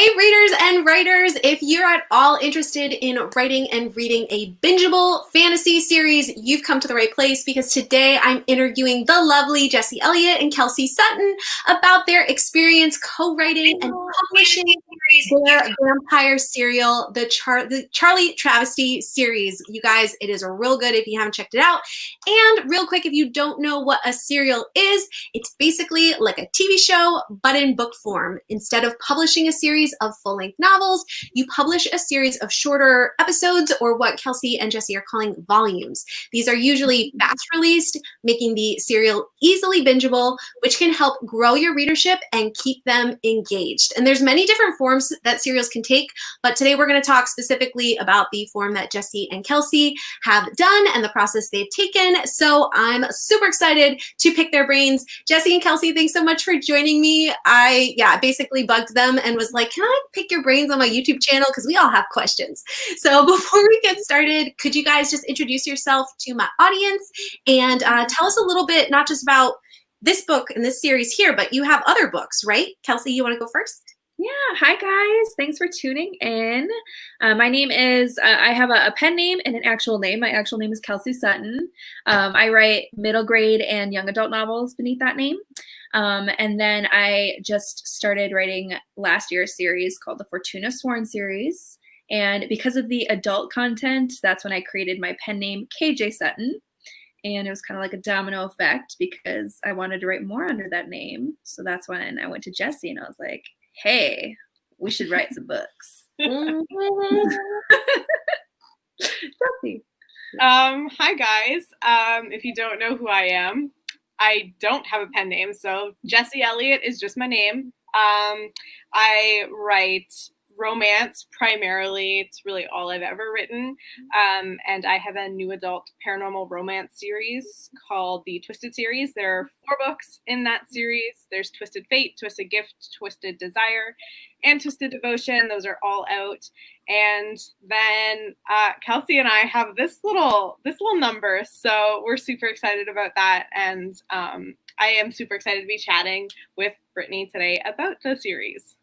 Hey readers and writers, if you're at all interested in writing and reading a bingeable fantasy series, you've come to the right place because today I'm interviewing the lovely Jessi Elliott and Kelsey Sutton about their experience co-writing and publishing their vampire serial, the Charlie Travesty series. You guys, it is real good if you haven't checked it out. And real quick, if you don't know what a serial is, it's basically like a TV show, but in book form. Instead of publishing a series of full-length novels, you publish a series of shorter episodes, or what Kelsey and Jessi are calling volumes. These are usually fast-released, making the serial easily bingeable, which can help grow your readership and keep them engaged. And there's many different forms that serials can take, but today we're going to talk specifically about the form that Jessi and Kelsey have done and the process they've taken. So I'm super excited to pick their brains. Jessi and Kelsey, thanks so much for joining me. I basically bugged them and was like, can I pick your brains on my YouTube channel? Because we all have questions. So before we get started, could you guys just introduce yourself to my audience and tell us a little bit, not just about this book and this series here, but you have other books, right? Kelsey, you want to go first? Yeah, hi guys. Thanks for tuning in. My name is, I have a pen name and an actual name. My actual name is Kelsey Sutton. I write middle grade and young adult novels beneath that name. And then I just started writing last year's series called the Fortuna Sworn series. And because of the adult content, that's when I created my pen name, KJ Sutton. And it was kind of like a domino effect because I wanted to write more under that name. So that's when I went to Jessi and I was like, hey, we should write some books. Hi guys. If you don't know who I am, I don't have a pen name, so Jessi Elliott is just my name. I write romance primarily. It's really all I've ever written. And I have a new adult paranormal romance series called the Twisted series. There are 4 books in that series. There's Twisted Fate, Twisted Gift, Twisted Desire, and Twisted Devotion. Those are all out. And then Kelsey and I have this little number, so we're super excited about that. And I am super excited to be chatting with Brittany today about the series.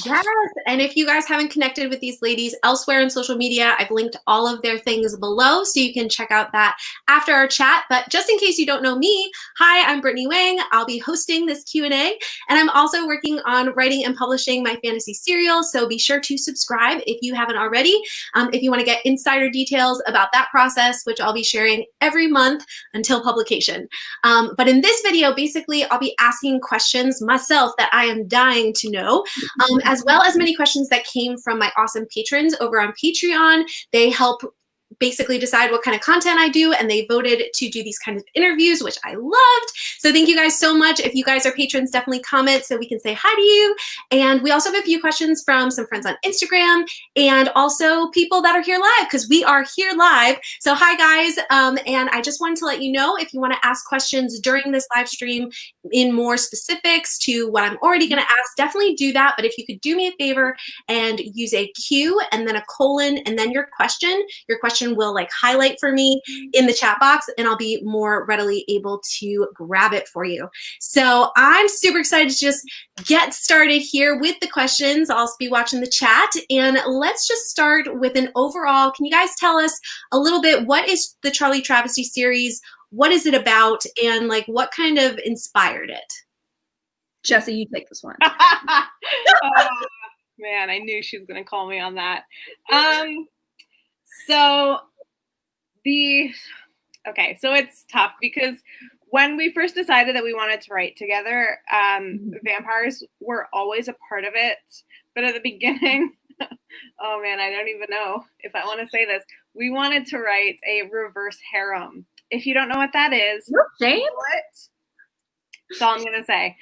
Yes, and if you guys haven't connected with these ladies elsewhere in social media, I've linked all of their things below, so you can check out that after our chat. But just in case you don't know me, hi, I'm Brittany Wang. I'll be hosting this Q&A, and I'm also working on writing and publishing my fantasy serial, so be sure to subscribe if you haven't already. If you want to get insider details about that process, which I'll be sharing every month until publication. But in this video, basically, I'll be asking questions myself that I am dying to know. As well as many questions that came from my awesome patrons over on Patreon. They help basically decide what kind of content I do, and they voted to do these kinds of interviews, which I loved. So thank you guys so much. If you guys are patrons, definitely comment so we can say hi to you. And we also have a few questions from some friends on Instagram and also people that are here live, because we are here live. So hi guys, and I just wanted to let you know, if you want to ask questions during this live stream in more specifics to what I'm already going to ask, definitely do that. But if you could do me a favor and use a Q and then a colon and then your question will like highlight for me in the chat box, and I'll be more readily able to grab it for you. So I'm super excited to just get started here with the questions. I'll also be watching the chat, and let's just start with an overall. Can you guys tell us a little bit, what is the Charlie Travesty series? What is it about, and like what kind of inspired it? Jessi, you take this one. Oh, man, I knew she was going to call me on that. So it's tough because when we first decided that we wanted to write together, vampires were always a part of it. But at the beginning, oh man, I don't even know if I want to say this. We wanted to write a reverse harem. If you don't know what that is, that's all I'm going to say.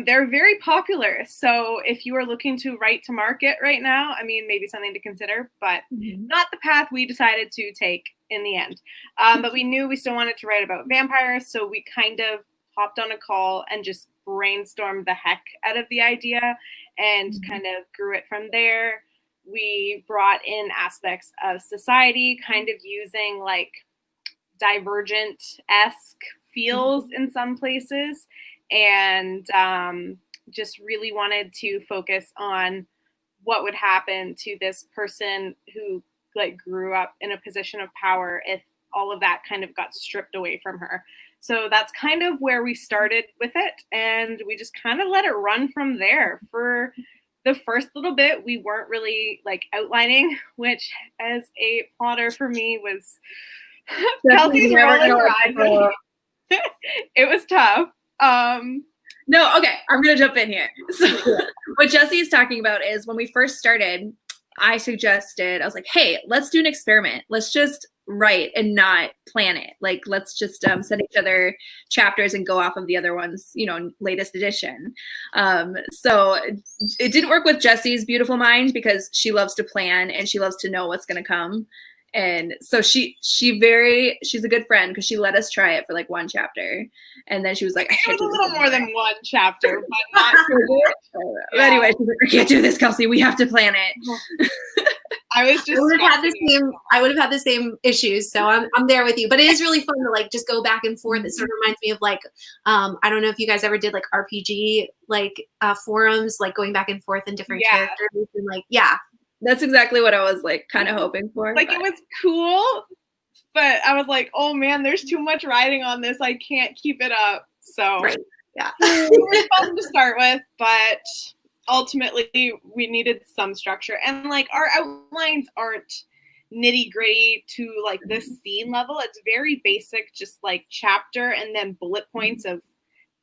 They're very popular. So if you are looking to write to market right now, I mean, maybe something to consider, but not the path we decided to take in the end. But we knew we still wanted to write about vampires. So we kind of hopped on a call and just brainstormed the heck out of the idea and kind of grew it from there. We brought in aspects of society, kind of using like Divergent-esque feels in some places, and just really wanted to focus on what would happen to this person who like grew up in a position of power if all of that kind of got stripped away from her. So that's kind of where we started with it, and we just kind of let it run from there. For the first little bit, we weren't really like outlining, which as a plotter for me was Kelsey's rolling her eyes. It was tough. No, okay, I'm gonna jump in here. So what Jessi is talking about is when we first started, I was like, hey, let's do an experiment. Let's just write and not plan it. Like, let's just send each other chapters and go off of the other one's, latest edition. So it didn't work with Jessi's beautiful mind because she loves to plan and she loves to know what's going to come. And so she's a good friend because she let us try it for like one chapter. And then she was like, it was a little more than one chapter, but not yeah. Anyway, she's like, I can't do this, Kelsey. We have to plan it. I would have had the same issues, so I'm there with you. But it is really fun to like just go back and forth. It sort of reminds me of like I don't know if you guys ever did like RPG like forums, like going back and forth in different characters and like That's exactly what I was like kind of hoping for. Like it was cool, but I was like, oh man, there's too much writing on this. I can't keep it up. So it was fun to start with, but ultimately we needed some structure, and like our outlines aren't nitty gritty to like this scene level. It's very basic, just like chapter and then bullet points of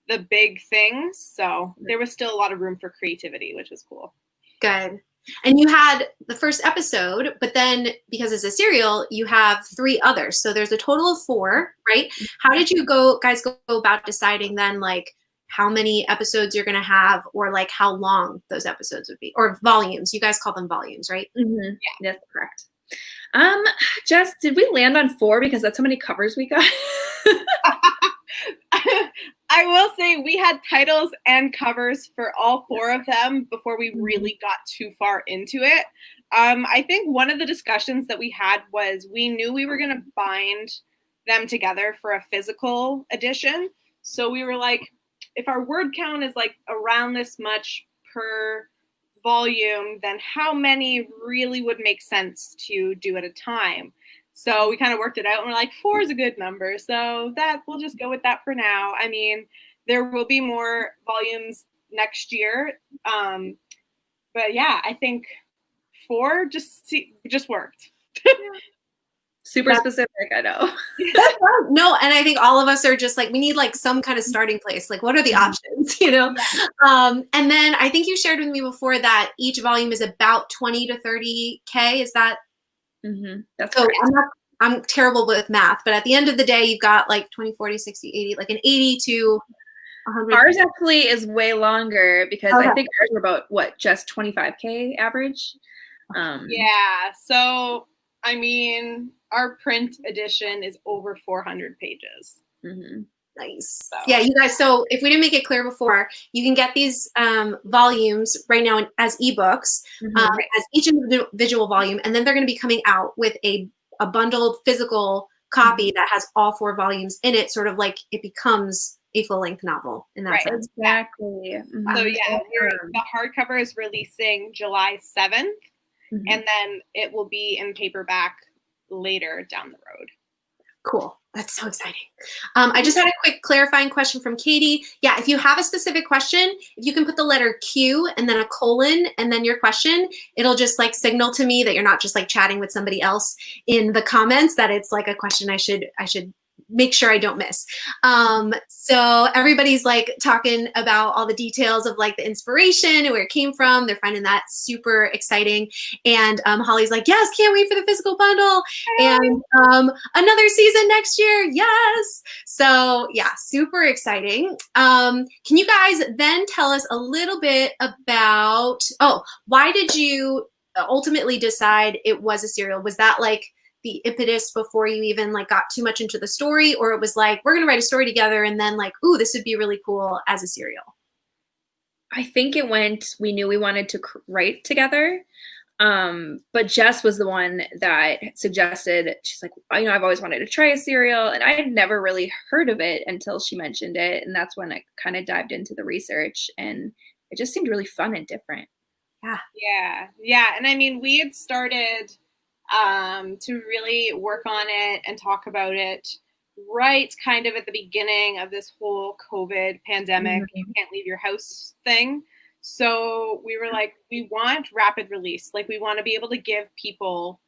the big things. So there was still a lot of room for creativity, which was cool. Good. And you had the first episode, but then because it's a serial, you have 3 others. So there's a total of 4, right? How did you guys go about deciding then like how many episodes you're going to have, or like how long those episodes would be, or volumes? You guys call them volumes, right? Mm-hmm. Yeah, that's correct. Jess, did we land on 4 because that's how many covers we got? I will say we had titles and covers for all 4 of them before we really got too far into it. I think one of the discussions that we had was we knew we were going to bind them together for a physical edition. So we were like, if our word count is like around this much per volume, then how many really would make sense to do at a time? So we kind of worked it out and we're like, 4 is a good number. So that we'll just go with that for now. I mean, there will be more volumes next year. But yeah, I think 4 just worked. Super specific, I know. No, and I think all of us are just like, we need like some kind of starting place. Like, what are the options, Yeah. And then I think you shared with me before that each volume is about 20 to 30K. Is that? Mm-hmm. That's so correct. I'm terrible with math, but at the end of the day, you've got like 20, 40, 60, 80, like an 80 to 100. Ours actually is way longer because I think ours are about just 25K average. Yeah. So, I mean, our print edition is over 400 pages. Mm-hmm. Nice. So. Yeah, you guys, so if we didn't make it clear before, you can get these volumes right now as ebooks, as each individual volume, and then they're going to be coming out with a bundled physical copy that has all 4 volumes in it, sort of like it becomes a full-length novel in that sense. Exactly. So yeah, the hardcover is releasing July 7th, and then it will be in paperback later down the road. Cool. That's so exciting. I just had a quick clarifying question from Katie. Yeah, if you have a specific question, if you can put the letter Q and then a colon and then your question, it'll just like signal to me that you're not just like chatting with somebody else in the comments, that it's like a question I should make sure I don't miss. So everybody's like talking about all the details of like the inspiration and where it came from. They're finding that super exciting. And Holly's like, yes, can't wait for the physical bundle. And another season next year. Yes. So yeah, super exciting. Can you guys then tell us a little bit about, why did you ultimately decide it was a serial? Was that like the impetus before you even like got too much into the story, or it was like, we're going to write a story together and then like, ooh, this would be really cool as a serial? I think it went, we knew we wanted to write together. But Jess was the one that suggested, she's like, I've always wanted to try a serial, and I had never really heard of it until she mentioned it. And that's when I kind of dived into the research, and it just seemed really fun and different. Yeah. And I mean, we had started to really work on it and talk about it right kind of at the beginning of this whole COVID pandemic, you can't leave your house thing. So we were like, we want rapid release. Like, we want to be able to give people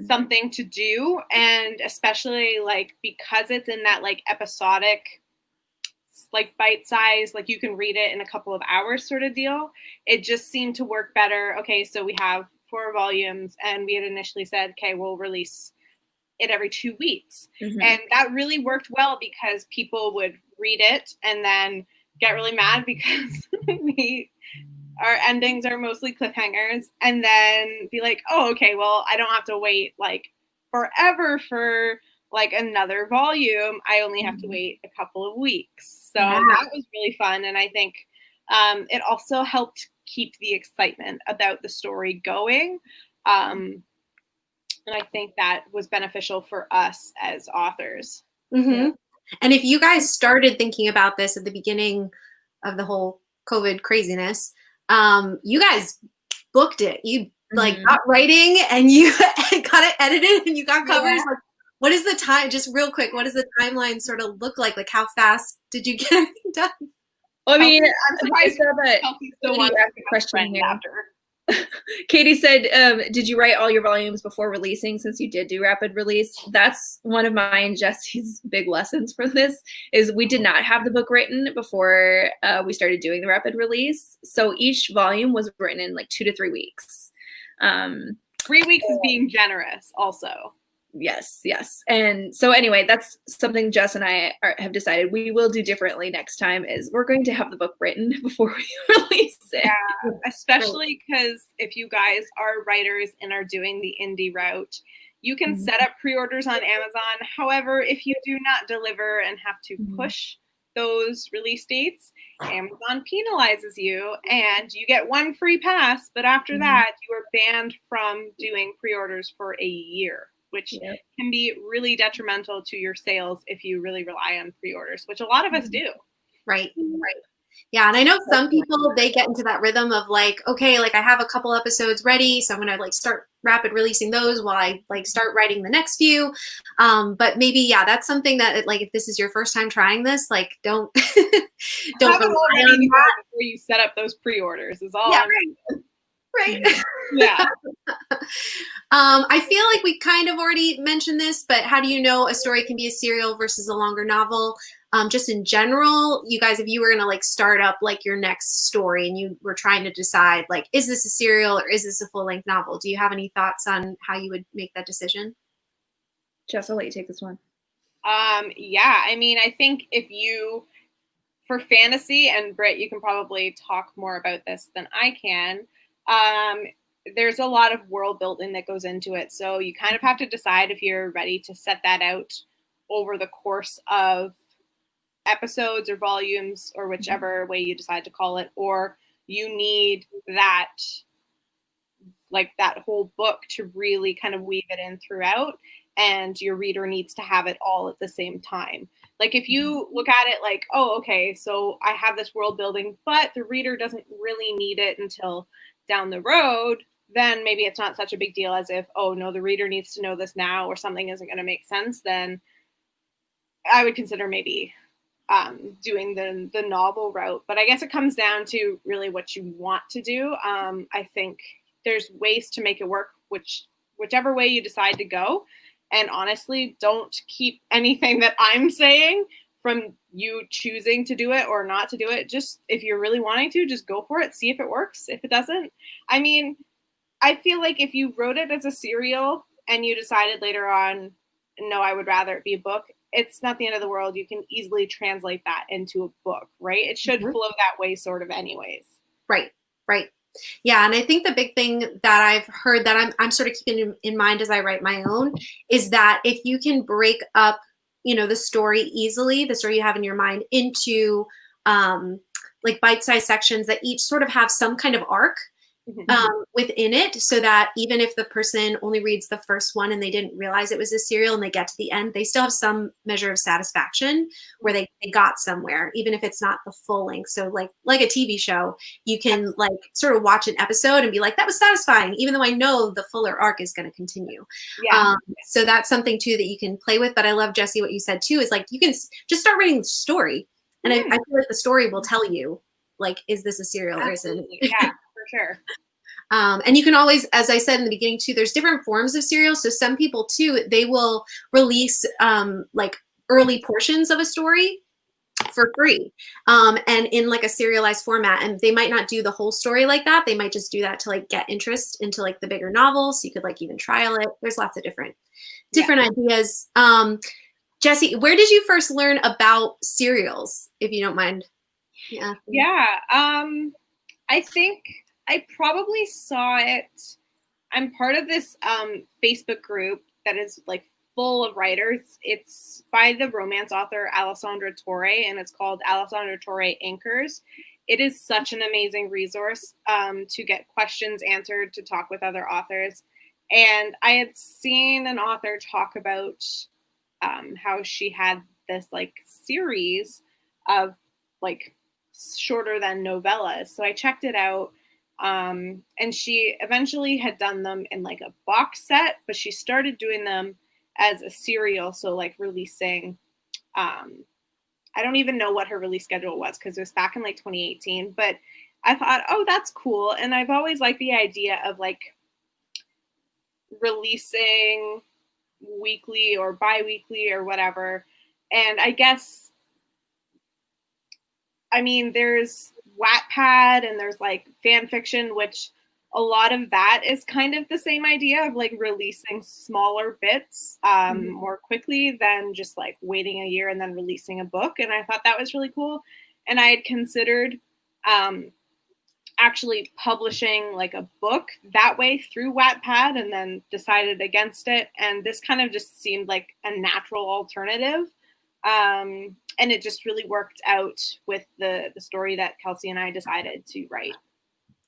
something to do. And especially like, because it's in that like episodic, like bite size, like you can read it in a couple of hours sort of deal. It just seemed to work better. Okay, so we have 4 volumes, and we had initially said, okay, we'll release it every 2 weeks. And that really worked well because people would read it and then get really mad because our endings are mostly cliffhangers, and then be like, oh, okay, well, I don't have to wait like forever for like another volume. I only have to wait a couple of weeks. So that was really fun. And I think it also helped keep the excitement about the story going. And I think that was beneficial for us as authors. And if you guys started thinking about this at the beginning of the whole COVID craziness, you guys booked it. You like got writing, and you got it edited, and you got covers. Like, what is the time? Just real quick, what does the timeline sort of look like? Like, how fast did you get everything done? Well, I mean, I'm surprised that Kelsey still wants to ask a question here. Katie said, did you write all your volumes before releasing, since you did do rapid release? That's one of mine and Jessi's big lessons for this, is we did not have the book written before we started doing the rapid release. So each volume was written in like 2 to 3 weeks. 3 weeks is being generous also. Yes. And so anyway, that's something Jess and I have decided we will do differently next time, is we're going to have the book written before we release it. Yeah, especially because if you guys are writers and are doing the indie route, you can set up pre-orders on Amazon. However, if you do not deliver and have to push those release dates, Amazon penalizes you and you get 1 free pass. But after that, you are banned from doing pre-orders for a year, which can be really detrimental to your sales if you really rely on pre-orders, which a lot of us do. Right. Yeah, and I know some people, they get into that rhythm of like, okay, like I have a couple episodes ready, so I'm gonna like start rapid releasing those while I like start writing the next few. But maybe, that's something that like, if this is your first time trying this, like don't don't have it all ready to go before you set up those pre-orders is all. Yeah, right. Yeah. I feel like we kind of already mentioned this, but how do you know a story can be a serial versus a longer novel? Just in general, you guys, if you were going to like start up like your next story and you were trying to decide like, is this a serial or is this a full-length novel? Do you have any thoughts on how you would make that decision? Jess, I'll let you take this one. Yeah, I mean, I think for fantasy, and Britt, you can probably talk more about this than I can. There's a lot of world building that goes into it. So you kind of have to decide if you're ready to set that out over the course of episodes or volumes or whichever way you decide to call it, or you need that, like that whole book to really kind of weave it in throughout, and your reader needs to have it all at the same time. Like if you look at it like, oh, okay, so I have this world building, but the reader doesn't really need it until down the road, then maybe it's not such a big deal as if, oh no, the reader needs to know this now or something isn't going to make sense. Then I would consider maybe doing the novel route. But I guess it comes down to really what you want to do. I think there's ways to make it work, whichever way you decide to go. And honestly, don't keep anything that I'm saying from you choosing to do it or not to do it. Just if you're really wanting to, just go for it. See if it works. If it doesn't, I mean, I feel like if you wrote it as a serial and you decided later on, no, I would rather it be a book, it's not the end of the world. You can easily translate that into a book, right? It should flow that way sort of anyways. Right. Yeah, and I think the big thing that I've heard that I'm sort of keeping in mind as I write my own is that if you can break up, the story easily, the story you have in your mind, into like bite-sized sections that each sort of have some kind of arc, within it, so that even if the person only reads the first one and they didn't realize it was a serial and they get to the end, they still have some measure of satisfaction where they got somewhere, even if it's not the full length. So like a TV show, you can like sort of watch an episode and be like, that was satisfying, even though I know the fuller arc is going to continue. So that's something too that you can play with. But I love, Jessi, what you said too, is like you can just start reading the story, and I feel like the story will tell you, like, is this a serial or isn't it? Yeah, for sure. And you can always, as I said in the beginning too, there's different forms of serials. So some people too, they will release like early portions of a story for free, and in like a serialized format. And they might not do the whole story like that. They might just do that to like get interest into like the bigger novels. So you could like even trial it. There's lots of different ideas. Jessi, where did you first learn about serials, if you don't mind? I think I probably saw it. I'm part of this Facebook group that is like full of writers. It's by the romance author Alessandra Torre, and it's called Alessandra Torre Anchors. It is such an amazing resource to get questions answered, to talk with other authors. And I had seen an author talk about how she had this like series of like shorter than novellas. So I checked it out. And she eventually had done them in like a box set, but she started doing them as a serial. So like releasing, I don't even know what her release schedule was because it was back in like 2018, but I thought, oh, that's cool. And I've always liked the idea of like releasing weekly or bi-weekly or whatever. And I guess, I mean, there's Wattpad and there's like fan fiction, which a lot of that is kind of the same idea of like releasing smaller bits more quickly than just like waiting a year and then releasing a book. And I thought that was really cool. And I had considered actually publishing like a book that way through Wattpad, and then decided against it. And this kind of just seemed like a natural alternative. And it just really worked out with the story that Kelsey and I decided to write.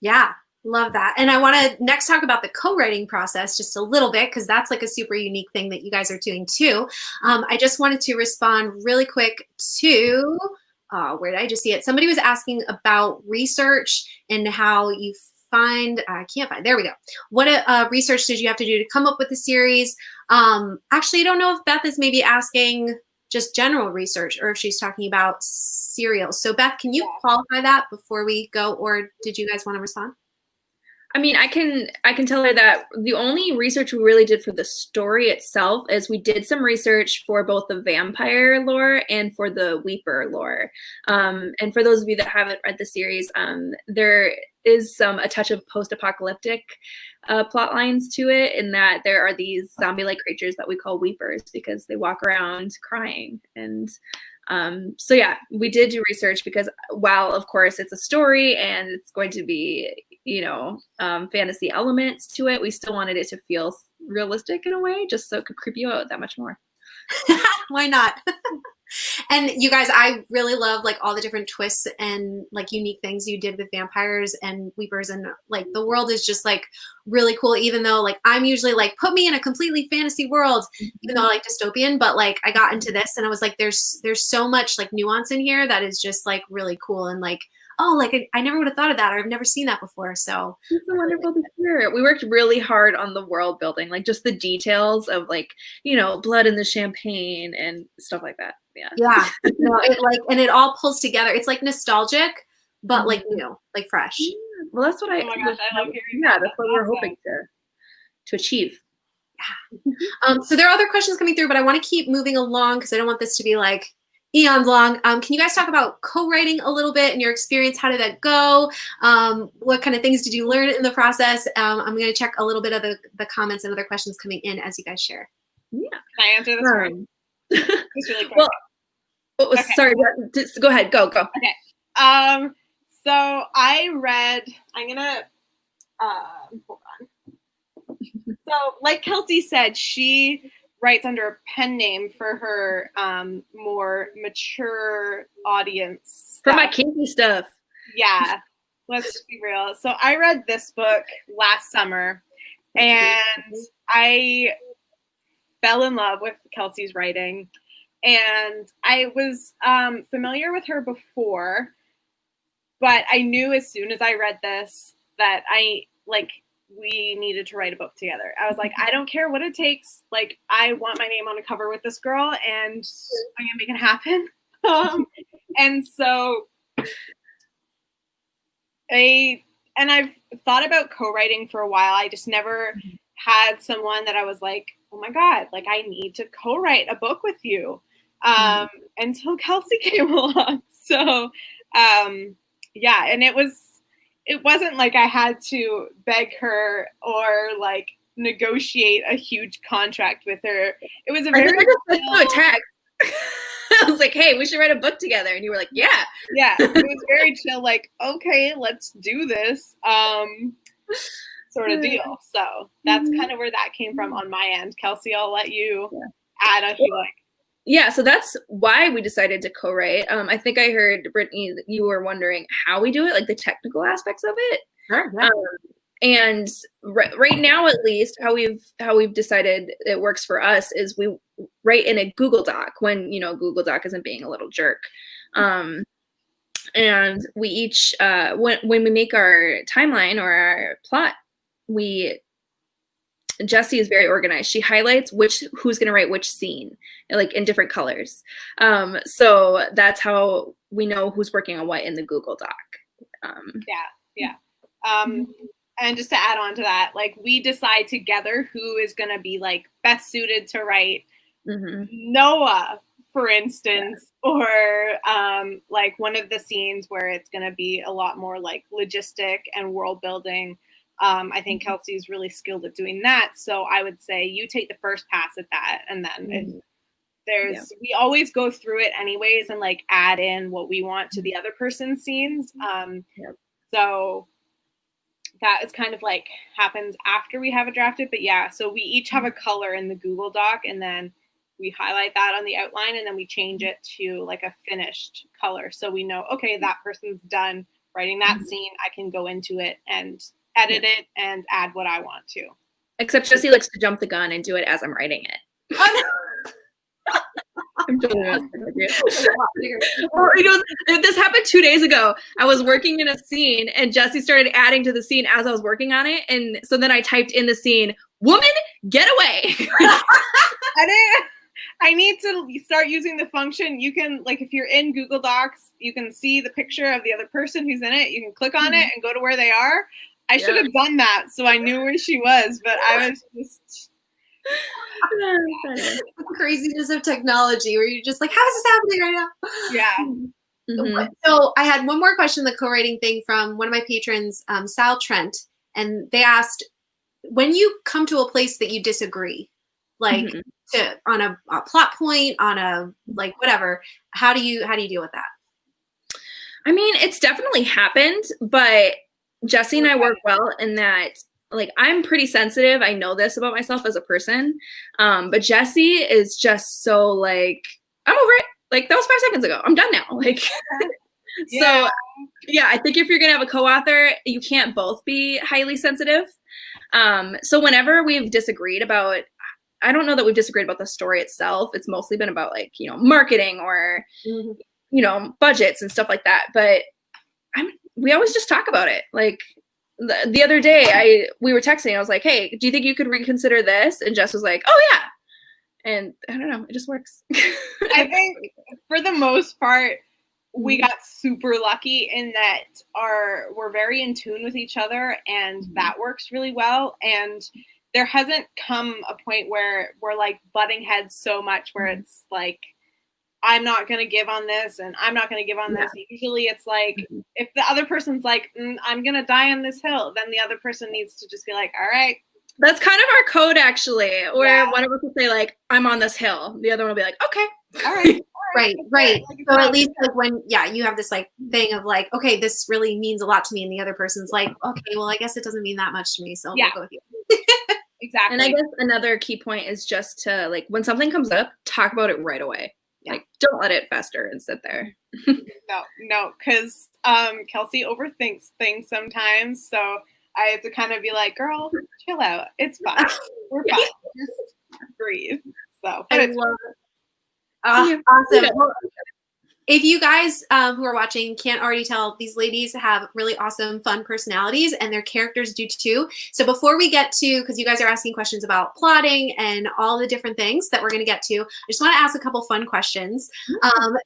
Yeah, love that. And I want to next talk about the co-writing process just a little bit, because that's like a super unique thing that you guys are doing too. I just wanted to respond really quick to, where did I just see it? Somebody was asking about research and how you find, I can't find, there we go. What research did you have to do to come up with the series? Actually, I don't know if Beth is maybe asking just general research or if she's talking about serials. So Beth, can you qualify that before we go, or did you guys want to respond? I mean, I can tell her that the only research we really did for the story itself is we did some research for both the vampire lore and for the Weeper lore. And for those of you that haven't read the series, there is a touch of post-apocalyptic plot lines to it, in that there are these zombie-like creatures that we call Weepers because they walk around crying. And so yeah, we did do research because while of course it's a story and it's going to be, you know, fantasy elements to it, we still wanted it to feel realistic in a way, just so it could creep you out that much more. Why not? And you guys, I really love like all the different twists and like unique things you did with vampires and Weepers, and like the world is just like really cool, even though like I'm usually like, put me in a completely fantasy world, even though I like dystopian, but like I got into this and I was like, there's so much like nuance in here that is just like really cool, and like, oh, like I never would have thought of that, or I've never seen that before. So it's so wonderful to hear. We worked really hard on the world building, like just the details of like, you know, blood in the champagne and stuff like that. Yeah. No, it like, and it all pulls together. It's like nostalgic, but like new, like fresh. Yeah. Well, that's what I love hearing. Yeah, that's what we're hoping to achieve. Yeah. So there are other questions coming through, but I want to keep moving along because I don't want this to be like eons long. Can you guys talk about co-writing a little bit and your experience? How did that go? What kind of things did you learn in the process? I'm going to check a little bit of the comments and other questions coming in as you guys share. Yeah. Can I answer this one? It's really quick. Well, okay. Sorry, go ahead. Go. Okay. So I read, I'm going to, hold on. So like Kelsey said, she writes under a pen name for her more mature audience stuff. For my kinky stuff. Yeah. let's be real. So I read this book last summer, and I fell in love with Kelsey's writing. And I was familiar with her before, but I knew as soon as I read this that we needed to write a book together. I was like, I don't care what it takes. Like, I want my name on a cover with this girl, and I'm gonna make it happen. And so I've thought about co-writing for a while. I just never had someone that I was like, oh my God, like I need to co-write a book with you. Until Kelsey came along. So yeah, and it wasn't like I had to beg her or like negotiate a huge contract with her. It was a very text. I was like, hey, we should write a book together. And you were like, yeah. Yeah, it was very chill, like, okay, let's do this sort of deal. So that's kind of where that came from on my end. Kelsey, I'll let you add if you like. Yeah, so that's why we decided to co-write. I think I heard, Brittany, that you were wondering how we do it, like the technical aspects of it. Sure. Yeah. And right now, at least, how we've decided it works for us is we write in a Google Doc when, you know, Google Doc isn't being a little jerk. And we each, when we make our timeline or our plot, Jessi is very organized. She highlights who's going to write which scene, like in different colors. So that's how we know who's working on what in the Google Doc. Yeah. And just to add on to that, like we decide together who is going to be like best suited to write Noah, for instance, or like one of the scenes where it's going to be a lot more like logistic and world building. I think Kelsey's really skilled at doing that. So I would say you take the first pass at that. And then we always go through it anyways and like add in what we want to the other person's scenes. So that is kind of like happens after we have it drafted. But yeah, so we each have a color in the Google Doc, and then we highlight that on the outline, and then we change it to like a finished color. So we know, okay, that person's done writing that scene. I can go into it and edit it and add what I want to. Except Jessi likes to jump the gun and do it as I'm writing it. I'm totally messing with you. Well, this happened 2 days ago. I was working in a scene and Jessi started adding to the scene as I was working on it. And so then I typed in the scene, "Woman, get away." I need to start using the function. You can, like, if you're in Google Docs, you can see the picture of the other person who's in it. You can click on it and go to where they are. I should have done that so I knew where she was, but I was just... The craziness of technology where you're just like, how is this happening right now? Yeah. So I had one more question, the co-writing thing, from one of my patrons, Sal Trent, and they asked, when you come to a place that you disagree, like on a plot point, on a like whatever, how do you deal with that? I mean, it's definitely happened, but Jessi and I work well in that, like, I'm pretty sensitive. I know this about myself as a person. But Jessi is just so like, I'm over it. Like, that was 5 seconds ago. I'm done now. Like, so yeah, I think if you're going to have a co-author, you can't both be highly sensitive. So whenever we've disagreed about, I don't know that we've disagreed about the story itself. It's mostly been about like, you know, marketing or, you know, budgets and stuff like that. But we always just talk about it. Like, the other day we were texting. I was like, hey, do you think you could reconsider this? And Jess was like, oh yeah. And I don't know, it just works. I think for the most part, we got super lucky in that we're very in tune with each other, and that works really well. And there hasn't come a point where we're like butting heads so much where it's like, I'm not going to give on this and I'm not going to give on this. Usually it's like, if the other person's like, I'm going to die on this hill, then the other person needs to just be like, all right. That's kind of our code, actually, where one of us will say like, I'm on this hill. The other one will be like, okay. All right. Right. So at least like when, you have this like thing of like, okay, this really means a lot to me. And the other person's like, okay, well, I guess it doesn't mean that much to me. So I'll go with you. Exactly. And I guess another key point is just to like, when something comes up, talk about it right away. Like, don't let it fester and sit there. No, because Kelsey overthinks things sometimes, so I have to kind of be like, girl, chill out. It's fine. We're fine. Just breathe. So, but I it's love it. Awesome. Well, if you guys who are watching can't already tell, these ladies have really awesome, fun personalities, and their characters do too. So before we get to, because you guys are asking questions about plotting and all the different things that we're going to get to, I just want to ask a couple fun questions.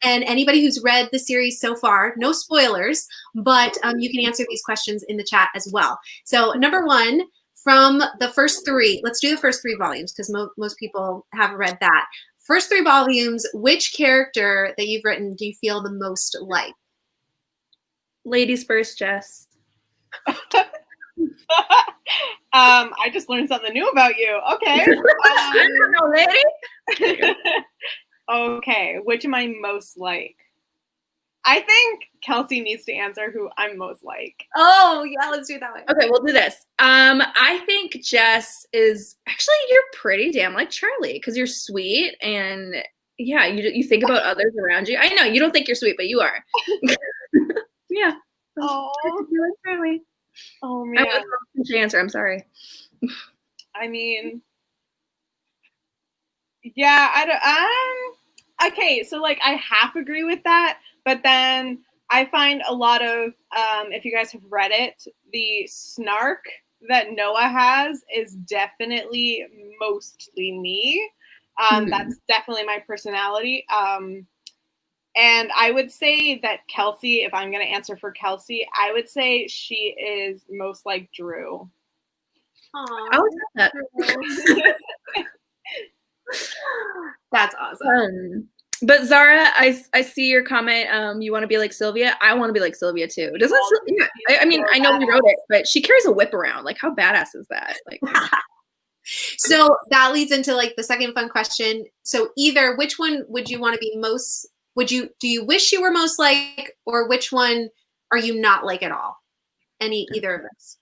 And anybody who's read the series so far, no spoilers, but you can answer these questions in the chat as well. So number one, from the first three, let's do the first three volumes because most people have read that. First three volumes, which character that you've written do you feel the most like? Ladies first, Jess. I just learned something new about you. Okay. I don't know, lady. Okay, which am I most like? I think Kelsey needs to answer who I'm most like. Oh, yeah, let's do it that way. Okay, we'll do this. I think Jess is actually, you're pretty damn like Charlie because you're sweet and yeah, you think about others around you. I know you don't think you're sweet, but you are. Yeah. Oh, You're like Charlie. Oh man. I was answer. I'm sorry. I mean, yeah, okay, so like I half agree with that, but then I find a lot of, if you guys have read it, the snark that Noah has is definitely mostly me. That's definitely my personality. And I would say that Kelsey, if I'm going to answer for Kelsey, I would say she is most like Drew. Aww, I would have that. That's awesome. But Zara, I see your comment. You want to be like Sylvia. I want to be like Sylvia too. Doesn't I mean, I know we wrote it, but she carries a whip around. Like, how badass is that? Like, so that leads into like the second fun question. So either which one would you want to be most? Do you wish you were most like, or which one are you not like at all? Either of those.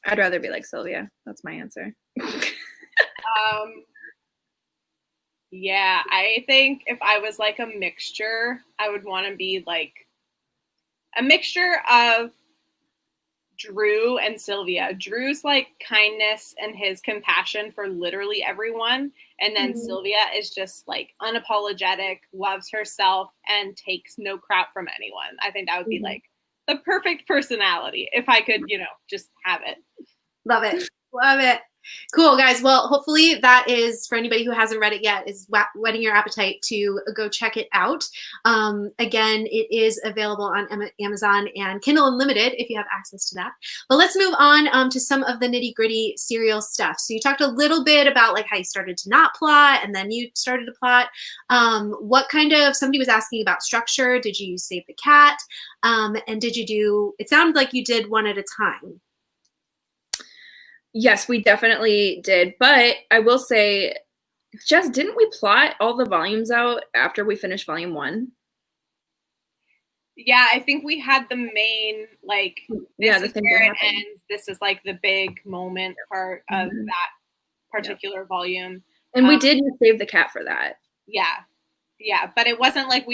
I'd rather be like Sylvia. That's my answer. Yeah, I think if I was like a mixture, I would want to be like a mixture of Drew and Sylvia. Drew's like kindness and his compassion for literally everyone. And then Sylvia is just like unapologetic, loves herself, and takes no crap from anyone. I think that would be like the perfect personality if I could, just have it. Love it. Love it. Cool, guys. Well, hopefully that is, for anybody who hasn't read it yet, is whetting your appetite to go check it out. Again, it is available on Amazon and Kindle Unlimited if you have access to that. But let's move on to some of the nitty-gritty serial stuff. So you talked a little bit about like how you started to not plot and then you started to plot. What kind of, somebody was asking about structure. Did you save the cat? And did you do, it sounded like you did one at a time. Yes, we definitely did. But I will say, Jess, didn't we plot all the volumes out after we finished volume 1? Yeah, I think we had the main, like, this is where it ends. This is like the big moment part of that particular volume. And we did save the cat for that. Yeah. But it wasn't like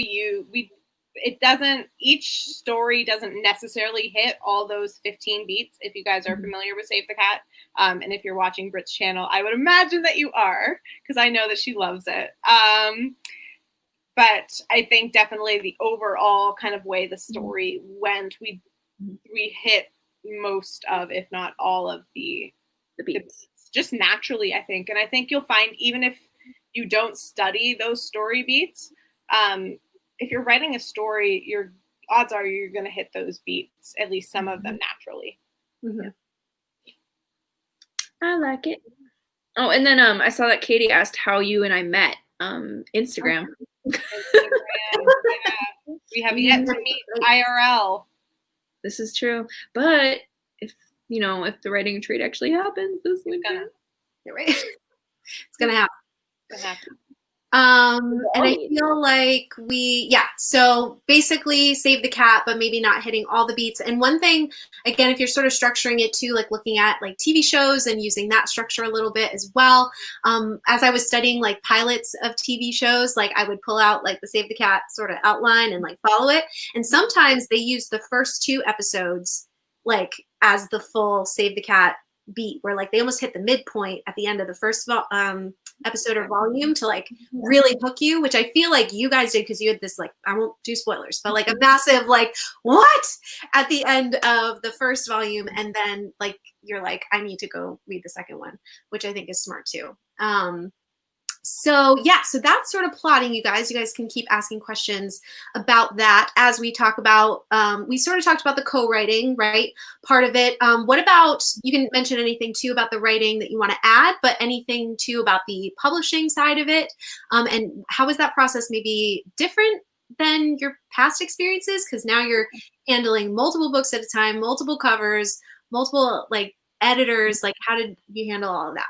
each story doesn't necessarily hit all those 15 beats. If you guys are familiar with Save the Cat, and if you're watching Brit's channel, I would imagine that you are, because I know that she loves it. But I think definitely the overall kind of way the story went, we hit most of, if not all of the beats just naturally, I think. And I think you'll find, even if you don't study those story beats, if you're writing a story, your odds are you're going to hit those beats, at least some of them naturally. I like it. Oh, and then I saw that Katie asked how you and I met. Instagram. Yeah. We have yet to meet IRL. This is true. But if the writing retreat actually happens this weekend. You're right. It's going to happen. And I feel like so basically save the cat, but maybe not hitting all the beats. And one thing, again, if you're sort of structuring it too, like looking at like TV shows and using that structure a little bit as well. As I was studying like pilots of TV shows, like I would pull out like the save the cat sort of outline and like follow it. And sometimes they use the first 2 episodes like as the full save the cat beat, where like they almost hit the midpoint at the end of the first episode or volume to like really hook you, which I feel like you guys did because you had this like, I won't do spoilers, but like a massive like what at the end of the first volume, and then like you're like, I need to go read the second one, which I think is smart too. So that's sort of plotting, you guys. You guys can keep asking questions about that as we talk about, we sort of talked about the co-writing, right? Part of it. What about, you can mention anything too about the writing that you want to add, but anything too about the publishing side of it. And how is that process maybe different than your past experiences? Because now you're handling multiple books at a time, multiple covers, multiple like editors. Like how did you handle all of that?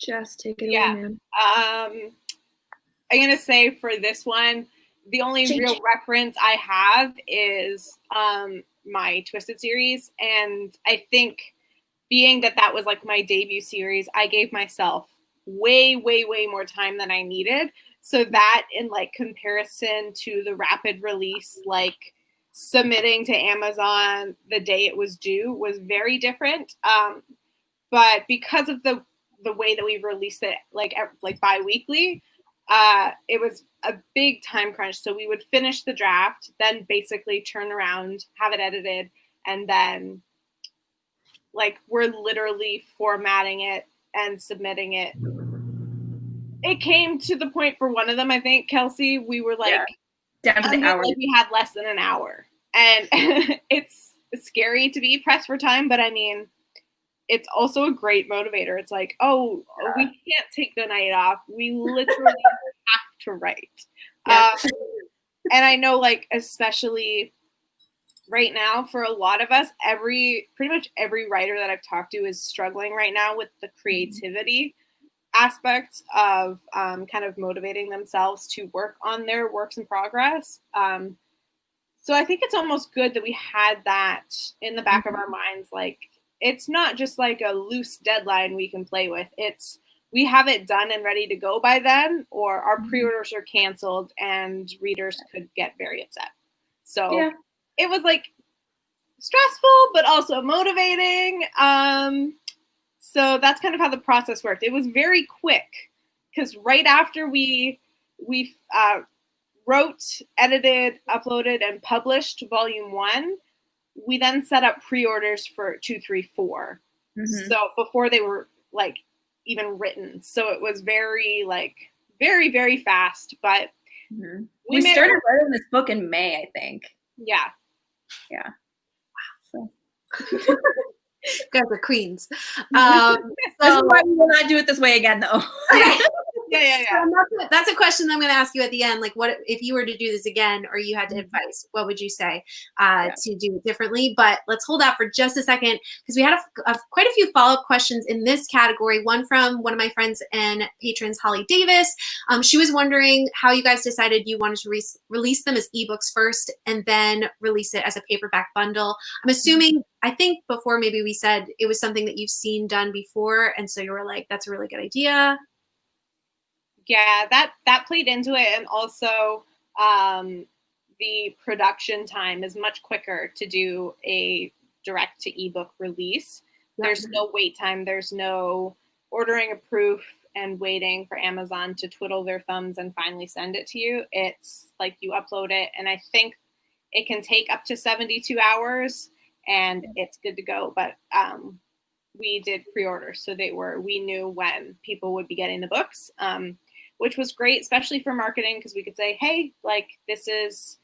Just take it away, man. I'm gonna say for this one, the only real reference I have is my Twisted series, and I think being that was like my debut series, I gave myself way more time than I needed. So that in like comparison to the rapid release, like submitting to Amazon the day it was due was very different. But because of the way that we released it like bi-weekly, it was a big time crunch. So we would finish the draft, then basically turn around, have it edited, and then like we're literally formatting it and submitting it. It came to the point for one of them, I think, Kelsey, we were like down to the hour. Like we had less than an hour. And it's scary to be pressed for time, but I mean, it's also a great motivator. It's like, we can't take the night off. We literally have to write. And I know, like, especially right now, for a lot of us, pretty much every writer that I've talked to is struggling right now with the creativity aspects of kind of motivating themselves to work on their works in progress. So I think it's almost good that we had that in the back of our minds, like, it's not just like a loose deadline we can play with. It's we have it done and ready to go by then, or our pre-orders are canceled and readers could get very upset. So it was like stressful, but also motivating. So that's kind of how the process worked. It was very quick because right after we wrote, edited, uploaded, and published volume 1, we then set up pre-orders for 2, 3, 4. So before they were like even written. So it was very very fast, but we started writing this book in May, I think. Yeah. Wow. So you guys are queens. That's why we will not do it this way again, though. Yeah. So that's a question that I'm going to ask you at the end. Like, what if you were to do this again, or you had to advise? What would you say to do it differently? But let's hold that for just a second, because we had quite a few follow-up questions in this category. One from one of my friends and patrons, Holly Davis. She was wondering how you guys decided you wanted to release them as ebooks first, and then release it as a paperback bundle. I'm assuming. I think before maybe we said it was something that you've seen done before, and so you were like, "That's a really good idea." Yeah, that played into it, and also the production time is much quicker to do a direct to ebook release. There's no wait time. There's no ordering a proof and waiting for Amazon to twiddle their thumbs and finally send it to you. It's like you upload it, and I think it can take up to 72 hours, and it's good to go. But we did pre-order, so we knew when people would be getting the books. Which was great, especially for marketing, because we could say, hey, like, this is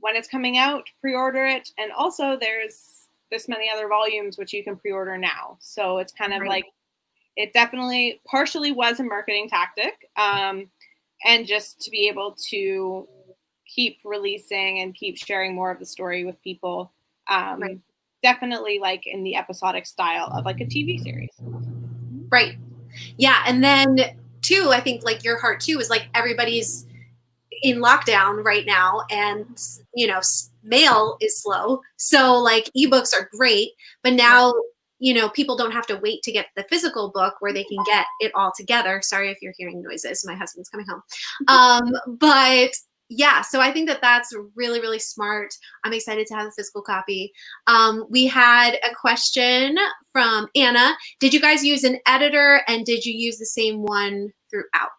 when it's coming out, pre-order it. And also there's this many other volumes which you can pre-order now. So it's kind of like, it definitely partially was a marketing tactic. And just to be able to keep releasing and keep sharing more of the story with people. Definitely like in the episodic style of like a TV series. Right. Yeah. And then too, I think like your heart too is like everybody's in lockdown right now, and you know, mail is slow, so like ebooks are great, but now you know, people don't have to wait to get the physical book where they can get it all together. Sorry if you're hearing noises, my husband's coming home. But yeah, so I think that that's really, really smart. I'm excited to have the physical copy. We had a question from Anna. Did you guys use an editor, and did you use the same one throughout?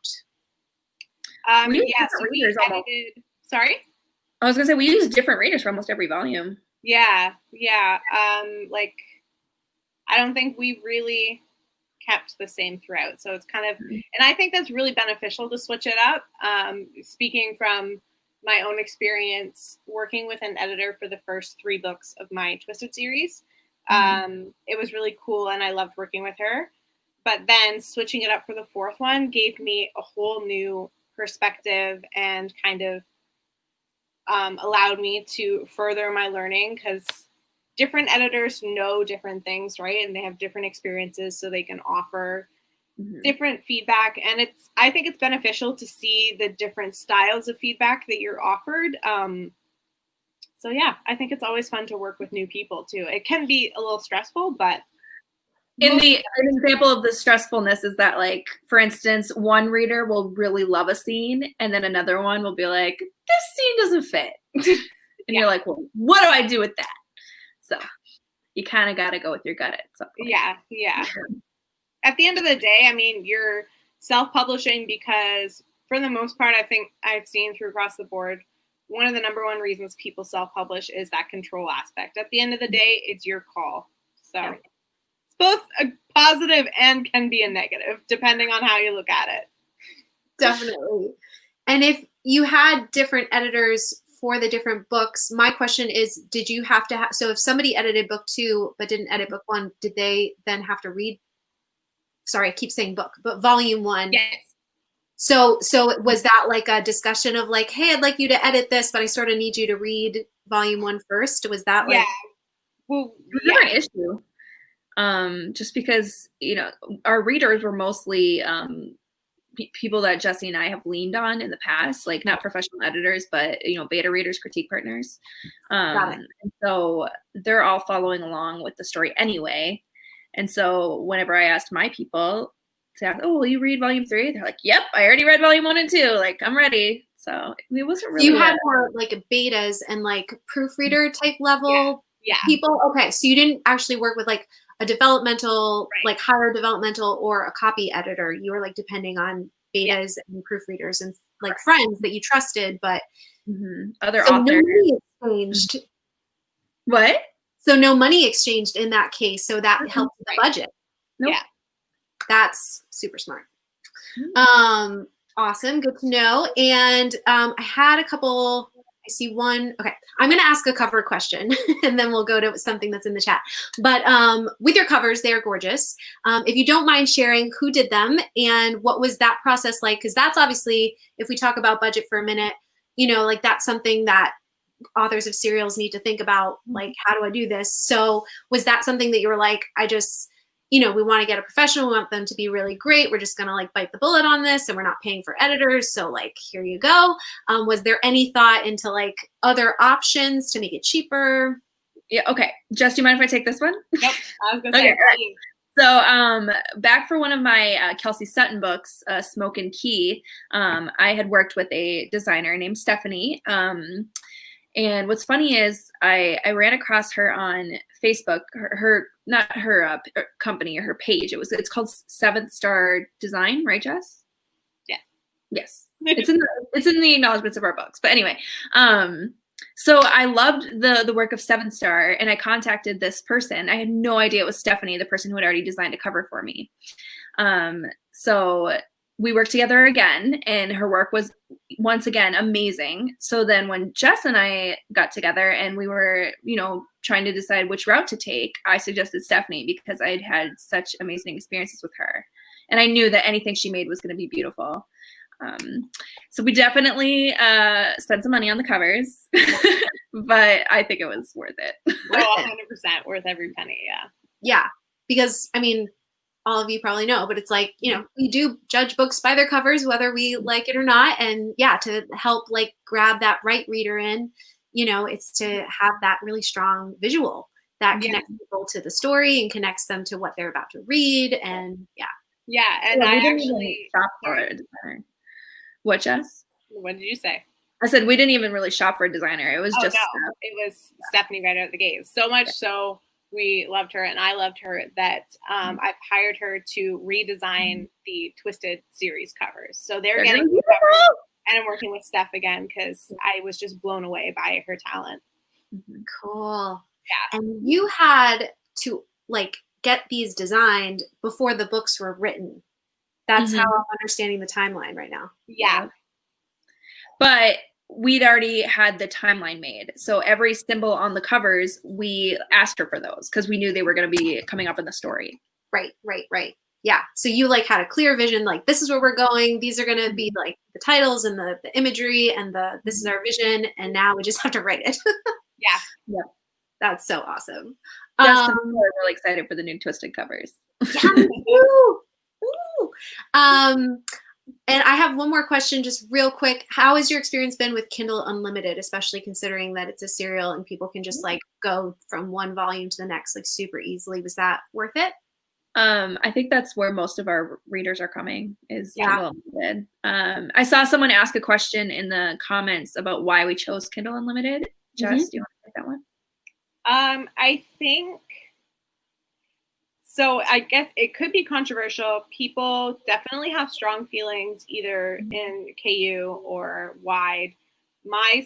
Yeah, so we edited. Sorry? I was gonna say we use different readers for almost every volume. Yeah. Like, I don't think we really kept the same throughout. So it's kind of, and I think that's really beneficial to switch it up. Speaking from my own experience working with an editor for the first 3 books of my Twisted series, it was really cool and I loved working with her. But then switching it up for the 4th one gave me a whole new perspective and kind of allowed me to further my learning, because different editors know different things, right? And they have different experiences, so they can offer different feedback. And I think it's beneficial to see the different styles of feedback that you're offered. So yeah, I think it's always fun to work with new people too. It can be a little stressful, but an example of the stressfulness is that, like, for instance, one reader will really love a scene, and then another one will be like, this scene doesn't fit. And you're like, well, what do I do with that? So you kind of got to go with your gut at some point. Yeah. At the end of the day, I mean, you're self-publishing because for the most part, I think I've seen through across the board, one of the number one reasons people self-publish is that control aspect. At the end of the day, it's your call. So it's both a positive and can be a negative, depending on how you look at it. Definitely. And if you had different editors for the different books, my question is, did you have to so if somebody edited book 2 but didn't edit book 1, did they then have to read, sorry, I keep saying book, but volume 1? Yes. So was that like a discussion of like, hey, I'd like you to edit this, but I sort of need you to read volume 1 first? Was that like? Yeah. Well, it was never an issue. Just because, you know, our readers were mostly people that Jessi and I have leaned on in the past, like not professional editors, but, you know, beta readers, critique partners. And so they're all following along with the story anyway. And so whenever I asked my people to ask, oh, will you read volume 3? They're like, yep, I already read volume 1 and 2. Like, I'm ready. So it wasn't really. You had more like betas and like proofreader type level people. Okay. So you didn't actually work with like a developmental, like higher developmental or a copy editor. You were like depending on betas and proofreaders and like friends that you trusted, but other so authors. no money exchanged. What? So no money exchanged in that case. So that helped the budget. Nope. Yeah. That's super smart. Awesome. Good to know. And I had a couple. I see one. Okay. I'm going to ask a cover question and then we'll go to something that's in the chat. But with your covers, they are gorgeous. If you don't mind sharing who did them and what was that process like? Because that's obviously, if we talk about budget for a minute, you know, like that's something that authors of serials need to think about, like, how do I do this? So was that something that you were like, I just, you know, we want to get a professional, we want them to be really great, we're just going to like bite the bullet on this and we're not paying for editors, so like here you go. Was there any thought into like other options to make it cheaper? Yeah, okay. Jess, do you mind if I take this one? Yep. I was gonna say, So back for one of my Kelsey Sutton books, Smoke and Key, I had worked with a designer named Stephanie. And what's funny is I ran across her on Facebook, her not her company or her page. It's called 7th Star Design, right, Jess? Yeah. Yes. It's in the acknowledgments of our books. But anyway, so I loved the work of 7th Star, and I contacted this person. I had no idea it was Stephanie, the person who had already designed a cover for me. So we worked together again, and her work was once again amazing. So then when Jess and I got together and we were, you know, trying to decide which route to take, I suggested Stephanie because I'd had such amazing experiences with her. And I knew that anything she made was going to be beautiful. So we definitely spent some money on the covers, but I think it was worth it. Oh, 100% worth every penny, yeah. Yeah, because, I mean, all of you probably know, but it's like, you know, we do judge books by their covers, whether we like it or not. And yeah, to help like grab that right reader in, you know, it's to have that really strong visual that connects people to the story and connects them to what they're about to read. And yeah. Yeah, and we I didn't actually even shop for a designer. What, Jess? What did you say? I said we didn't even really shop for a designer. It was just it was Stephanie right out of the gate. So much so we loved her, and I loved her that I've hired her to redesign the Twisted series covers. So they're getting new covers, and I'm working with Steph again because I was just blown away by her talent. Cool. Yeah. And you had to like get these designed before the books were written. That's how I'm understanding the timeline right now. Yeah. But we'd already had the timeline made. So every symbol on the covers, we asked her for those because we knew they were going to be coming up in the story. Right. Yeah. So you like had a clear vision, like this is where we're going. These are going to be like the titles and the imagery and this is our vision. And now we just have to write it. Yeah. That's so awesome. Yes, we're really excited for the new Twisted covers. Yeah, woo. And I have one more question, just real quick. How has your experience been with Kindle Unlimited, especially considering that it's a serial and people can just like go from one volume to the next like super easily? Was that worth it? I think that's where most of our readers are coming is Kindle Unlimited. I saw someone ask a question in the comments about why we chose Kindle Unlimited. Jess, do you want to take that one? I think so. I guess it could be controversial. People definitely have strong feelings either in KU or wide. My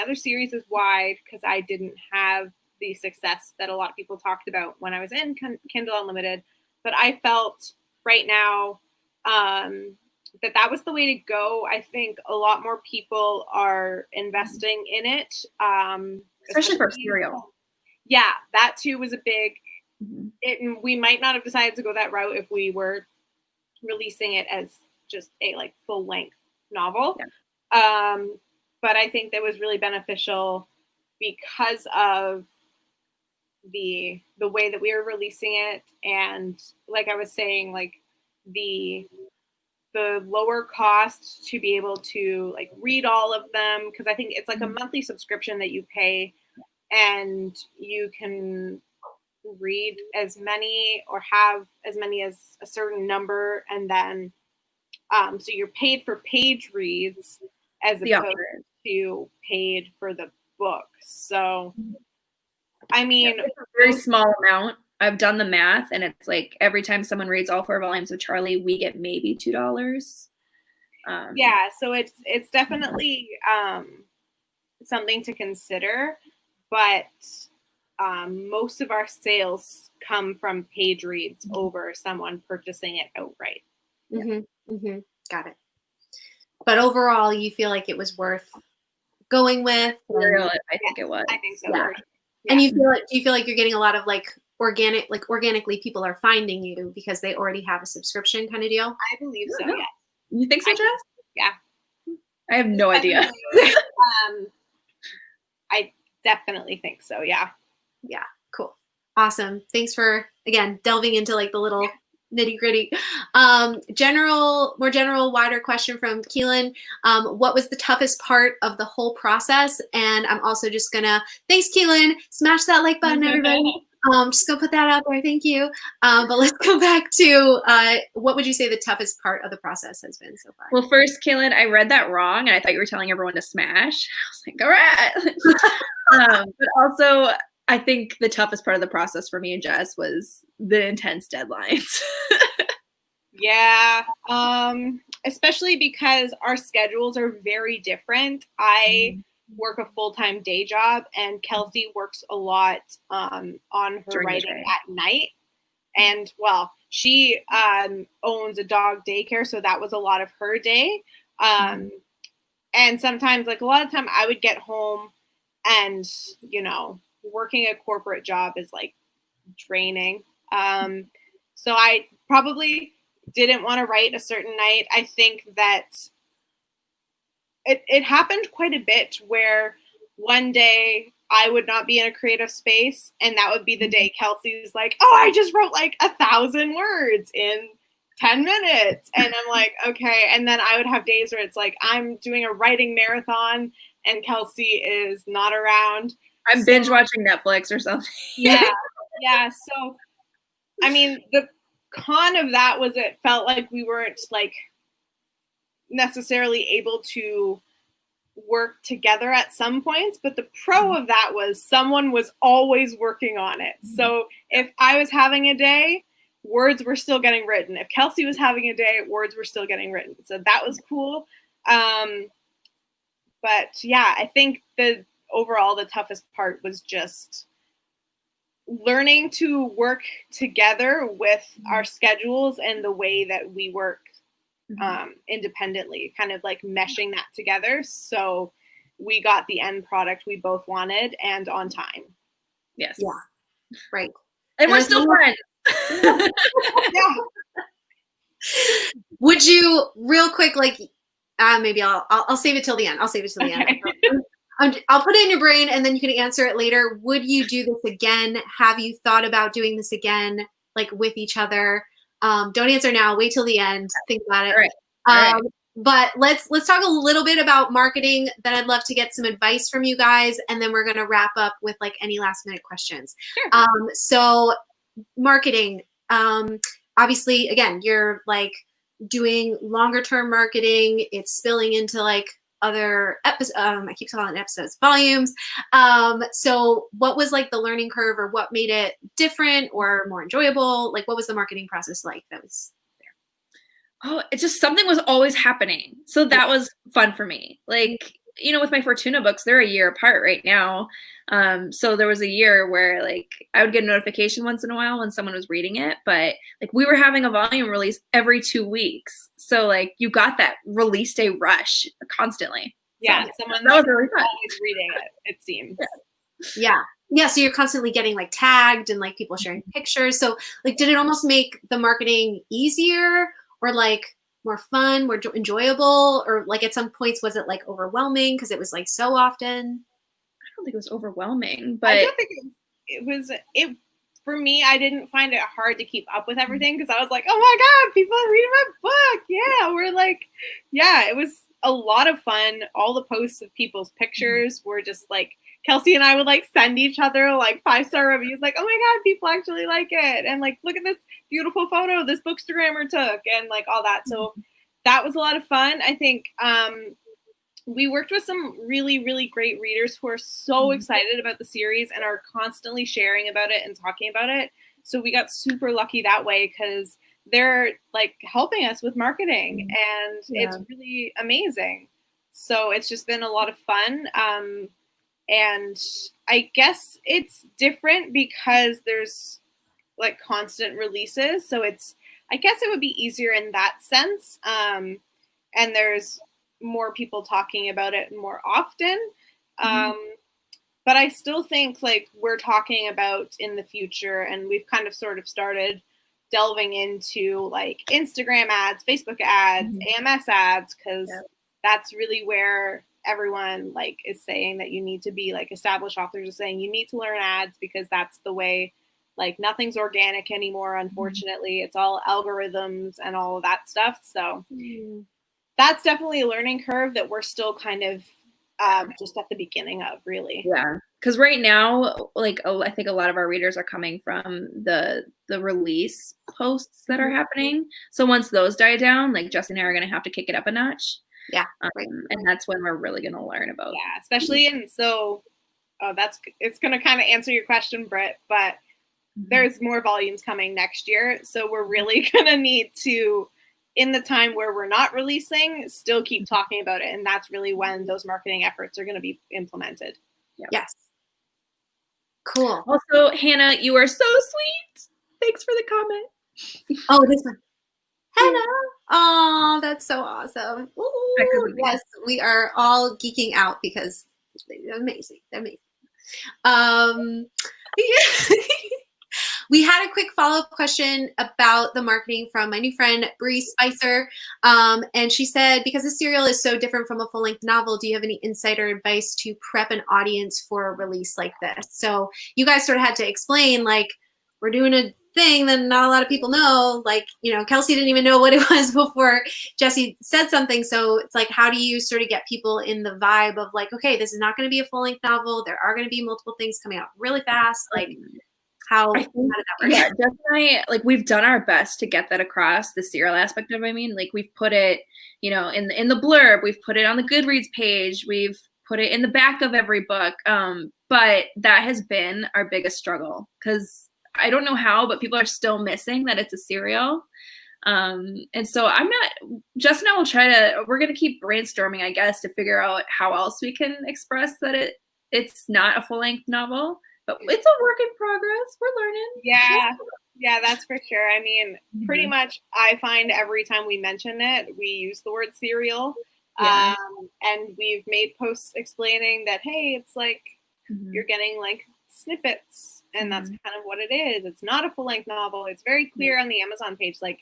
other series is wide because I didn't have the success that a lot of people talked about when I was in Kindle Unlimited. But I felt right now that was the way to go. I think a lot more people are investing in it. Especially for serial. Yeah, that too was a big, we might not have decided to go that route if we were releasing it as just a like full length novel. Yeah. But I think that was really beneficial because of the way that we were releasing it. And like I was saying, like the lower cost to be able to like read all of them. Cause I think it's like a monthly subscription that you pay and you can read as many or have as many as a certain number. And then, so you're paid for page reads as opposed to paid for the book. So, I mean, it's a very small amount. I've done the math and it's like every time someone reads all 4 volumes of Charlie, we get maybe $2. Yeah. So it's definitely, something to consider. But most of our sales come from page reads over someone purchasing it outright. Got it. But overall, you feel like it was worth going with? I think it was. I think so. Yeah. And do you feel like you're getting a lot of like organically people are finding you because they already have a subscription kind of deal? I believe so. Yeah. You think so, Jess? Yeah. I have no idea. I definitely think so. Yeah. Yeah. Cool. Awesome. Thanks for, again, delving into like the little nitty gritty. More general, wider question from Keelan. What was the toughest part of the whole process? And I'm also just gonna, thanks Keelan, smash that like button, everybody. Just gonna put that out there. Thank you. But let's go back to what would you say the toughest part of the process has been so far? Well, first, Kaylin, I read that wrong, and I thought you were telling everyone to smash. I was like, all right. But also, I think the toughest part of the process for me and Jess was the intense deadlines. Yeah, especially because our schedules are very different. I work a full-time day job and Kelsey works a lot on her writing at night. And well, she owns a dog daycare, so that was a lot of her day. And sometimes, like a lot of time I would get home and, you know, working a corporate job is like draining. So I probably didn't want to write a certain night. I think that it happened quite a bit where one day I would not be in a creative space, and that would be the day Kelsey's like, oh, I just wrote like 1,000 words in 10 minutes. And I'm like, okay. And then I would have days where it's like, I'm doing a writing marathon and Kelsey is not around. I'm binge watching Netflix or something. Yeah. Yeah. So, I mean, the con of that was it felt like we weren't like necessarily able to work together at some points, but the pro of that was someone was always working on it. So if I was having a day, words were still getting written. If Kelsey was having a day, words were still getting written. So that was cool. But yeah, I think overall the toughest part was just learning to work together with our schedules and the way that we work independently, kind of like meshing that together. So we got the end product we both wanted and on time. Yes. Yeah. Right. And we're still friends. Yeah. Would you real quick, like, maybe I'll save it till the end. I'll save it till the end. I'll put it in your brain and then you can answer it later. Would you do this again? Have you thought about doing this again, like with each other? Don't answer now. Wait till the end. Think about it. All right. But let's talk a little bit about marketing. Then I'd love to get some advice from you guys, and then we're gonna wrap up with like any last minute questions. Sure. So marketing. Obviously, again, you're like doing longer term marketing. It's spilling into like other episodes. I keep calling it episodes, volumes. So what was like the learning curve, or what made it different or more enjoyable? Like, what was the marketing process like that was there? Oh, it's just something was always happening. So that was fun for me. Like, you know, with my Fortuna books, they're a year apart right now. So there was a year where like I would get a notification once in a while when someone was reading it, but like we were having a volume release every 2 weeks. So like you got that release day rush constantly. Yeah, so, someone that was really fun. always reading it seems. Yeah. So you're constantly getting like tagged and like people sharing pictures. So like, did it almost make the marketing easier, or like more fun, more enjoyable, or like at some points was it like overwhelming because it was like so often? I don't think it was overwhelming, but I don't think it was. For me, I didn't find it hard to keep up with everything because I was like, oh my God, people are reading my book. Yeah, we're like, yeah, it was a lot of fun. All the posts of people's pictures were just like, Kelsey and I would like send each other like 5-star reviews, like, oh my God, people actually like it. And like, look at this beautiful photo this bookstagrammer took, and like all that. So that was a lot of fun. I think we worked with some really, really great readers who are so excited about the series and are constantly sharing about it and talking about it. So we got super lucky that way because they're like helping us with marketing, and it's really amazing. So it's just been a lot of fun. And I guess it's different because there's like constant releases. So I guess it would be easier in that sense. And there's more people talking about it more often. But I still think like we're talking about in the future, and we've kind of sort of started delving into like Instagram ads, Facebook ads, AMS ads, because that's really where everyone like is saying that you need to be, like established authors are saying you need to learn ads because that's the way, like nothing's organic anymore, unfortunately. It's all algorithms and all of that stuff. So that's definitely a learning curve that we're still kind of just at the beginning of, really. Yeah, because right now, like I think a lot of our readers are coming from the release posts that are happening. So once those die down, like Jessi and I are going to have to kick it up a notch. Yeah, and that's when we're really going to learn about. Yeah, especially it's going to kind of answer your question, Britt, but there's more volumes coming next year. So we're really going to need to, in the time where we're not releasing, still keep talking about it. And that's really when those marketing efforts are going to be implemented. Yep. Yes. Cool. Also, Hannah, you are so sweet. Thanks for the comment. Oh, this one. Hannah. Oh, that's so awesome. Ooh, yes, we are all geeking out because they're amazing. They're amazing. Yeah. We had a quick follow-up question about the marketing from my new friend, Bree Spicer. And she said, because the serial is so different from a full-length novel, do you have any insight or advice to prep an audience for a release like this? So you guys sort of had to explain, like, we're doing a thing that not a lot of people know. Like, you know, Kelsey didn't even know what it was before Jessi said something. So it's like, how do you sort of get people in the vibe of like, okay, this is not going to be a full-length novel. There are going to be multiple things coming out really fast. Like, how did that work? Yeah, definitely. Like, we've done our best to get that across, the serial aspect of it. I mean, like, we've put it, you know, in the blurb, we've put it on the Goodreads page, we've put it in the back of every book. But that has been our biggest struggle, because I don't know how, but people are still missing that it's a serial. And so Jess and I will we're going to keep brainstorming, I guess, to figure out how else we can express that it's not a full-length novel, but it's a work in progress. We're learning. Yeah, that's for sure. I mean, pretty much I find every time we mention it, we use the word serial. Yeah. And we've made posts explaining that, hey, it's like you're getting like snippets, and that's kind of what it is. It's not a full-length novel. It's very clear on the Amazon page, like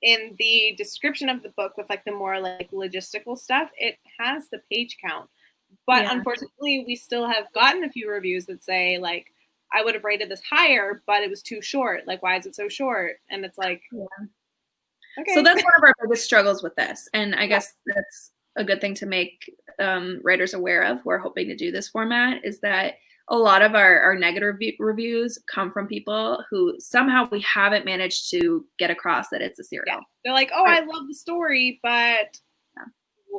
in the description of the book with like the more like logistical stuff, it has the page count. But unfortunately, we still have gotten a few reviews that say like, I would have rated this higher, but it was too short. Like, why is it so short? And it's like, okay. So that's one of our biggest struggles with this. And I guess that's a good thing to make writers aware of. We're hoping to do this format, is that a lot of our negative reviews come from people who somehow we haven't managed to get across that it's a serial. Yeah. They're like, oh, I love the story, but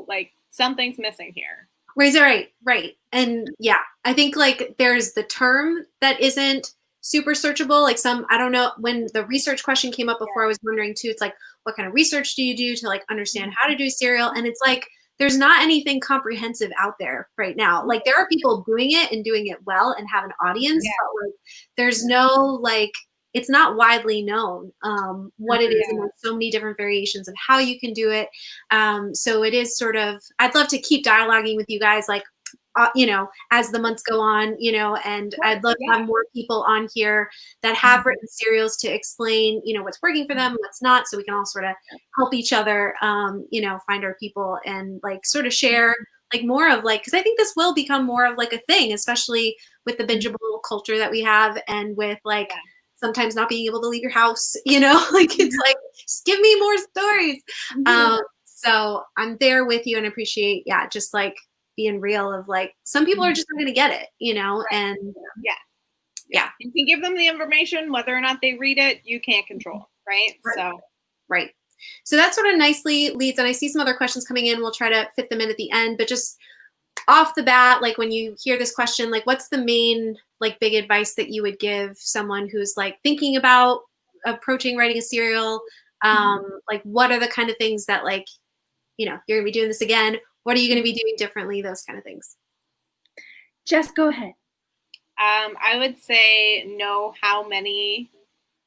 like something's missing here. Right. And yeah, I think like there's the term that isn't super searchable. Like I don't know, when the research question came up before, I was wondering too, it's like, what kind of research do you do to like understand how to do serial? And it's like, there's not anything comprehensive out there right now. Like, there are people doing it and doing it well and have an audience, but like, there's no, like, it's not widely known what it is, and there's so many different variations of how you can do it. So it is sort of, I'd love to keep dialoguing with you guys, like, you know, as the months go on, you know, and I'd love to have more people on here that have written serials to explain, you know, what's working for them, what's not, so we can all sort of help each other, you know, find our people and like sort of share like more of like, because I think this will become more of like a thing, especially with the bingeable culture that we have, and with like sometimes not being able to leave your house, you know, like it's like, just give me more stories. So I'm there with you and appreciate, just like being real of like, some people are just not going to get it, you know, and you can give them the information, whether or not they read it, you can't control, right? So that sort of nicely leads, and I see some other questions coming in, we'll try to fit them in at the end, but just off the bat, like when you hear this question, like what's the main like big advice that you would give someone who's like thinking about approaching writing a serial? Like what are the kind of things that like, you know, you're gonna be doing this again, what are you going to be doing differently? Those kind of things. Jess, go ahead. I would say know how many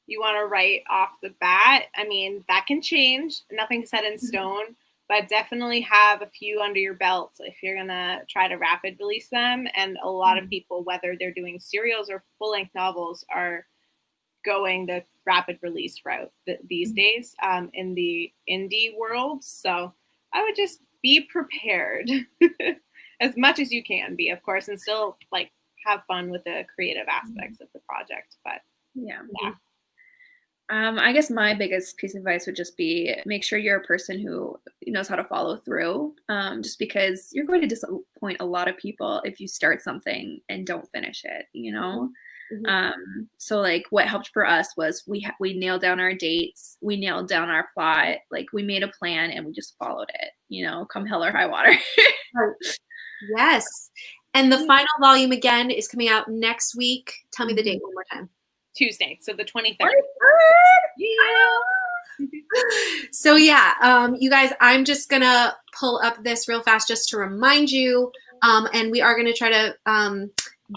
you want to write off the bat. I mean, that can change. Nothing's set in stone, but definitely have a few under your belt if you're going to try to rapid release them. And a lot of people, whether they're doing serials or full-length novels, are going the rapid release route these days in the indie world. So I would just be prepared as much as you can be, of course, and still like have fun with the creative aspects of the project. But I guess my biggest piece of advice would just be make sure you're a person who knows how to follow through, just because you're going to disappoint a lot of people if you start something and don't finish it, you know? So like what helped for us was we nailed down our dates, we nailed down our plot, like we made a plan and we just followed it, you know, come hell or high water. Yes. And the final volume again is coming out next week. Tell me the date one more time. Tuesday, so the 23rd. So you guys, I'm just gonna pull up this real fast just to remind you, and we are gonna try to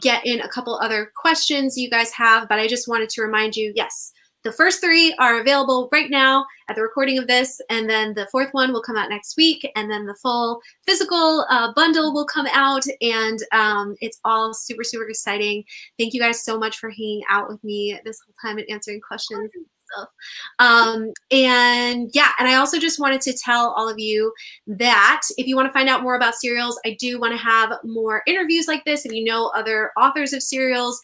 get in a couple other questions you guys have, but I just wanted to remind you, yes, the first 3 are available right now at the recording of this, and then the 4th one will come out next week, and then the full physical bundle will come out, and it's all super, super exciting. Thank you guys so much for hanging out with me this whole time and answering questions and stuff. And yeah, and I also just wanted to tell all of you that if you want to find out more about serials, I do want to have more interviews like this. If you know other authors of serials,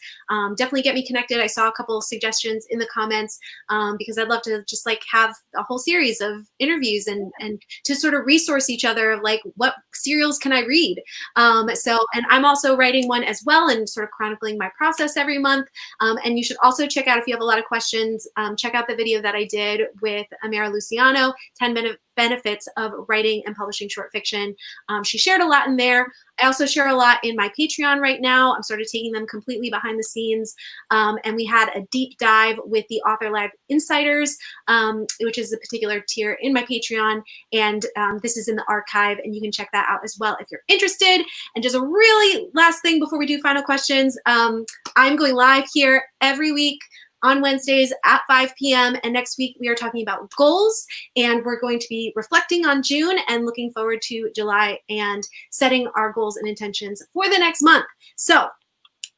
definitely get me connected. I saw a couple of suggestions in the comments because I'd love to just like have a whole series of interviews and to sort of resource each other of like, what serials can I read? And I'm also writing one as well and sort of chronicling my process every month. And you should also check out, if you have a lot of questions, check out the video that I did with Amira Luciano, 10 benefits of writing and publishing short fiction. She shared a lot in there. I also share a lot in my Patreon right now. I'm sort of taking them completely behind the scenes. And we had a deep dive with the Author Live Insiders, which is a particular tier in my Patreon. And this is in the archive, and you can check that out as well if you're interested. And just a really last thing before we do final questions, I'm going live here every week on Wednesdays at 5 p.m. And next week we are talking about goals, and we're going to be reflecting on June and looking forward to July and setting our goals and intentions for the next month. So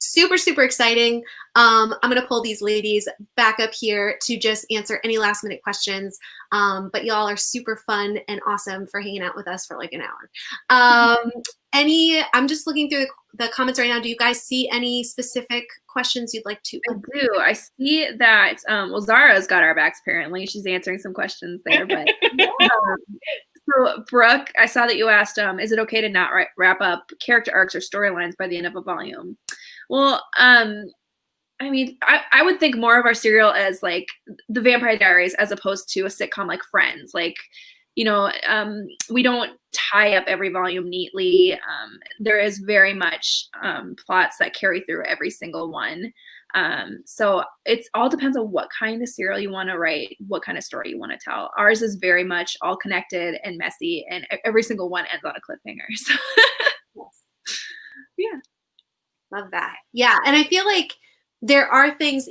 super, super exciting. I'm going to pull these ladies back up here to just answer any last minute questions. But y'all are super fun and awesome for hanging out with us for like an hour. I'm just looking through the comments right now. Do you guys see any specific questions you'd like to? I do. I see that, well, Zara's got our backs apparently. She's answering some questions there, but so Brooke, I saw that you asked, is it okay to not wrap up character arcs or storylines by the end of a volume? Well, I mean, I would think more of our serial as like the Vampire Diaries as opposed to a sitcom like Friends. Like, you know, we don't tie up every volume neatly. There is very much plots that carry through every single one. So it all depends on what kind of serial you want to write, what kind of story you want to tell. Ours is very much all connected and messy, and every single one ends on a cliffhanger. So Yes. Yeah. Love that. Yeah. And I feel like there are things,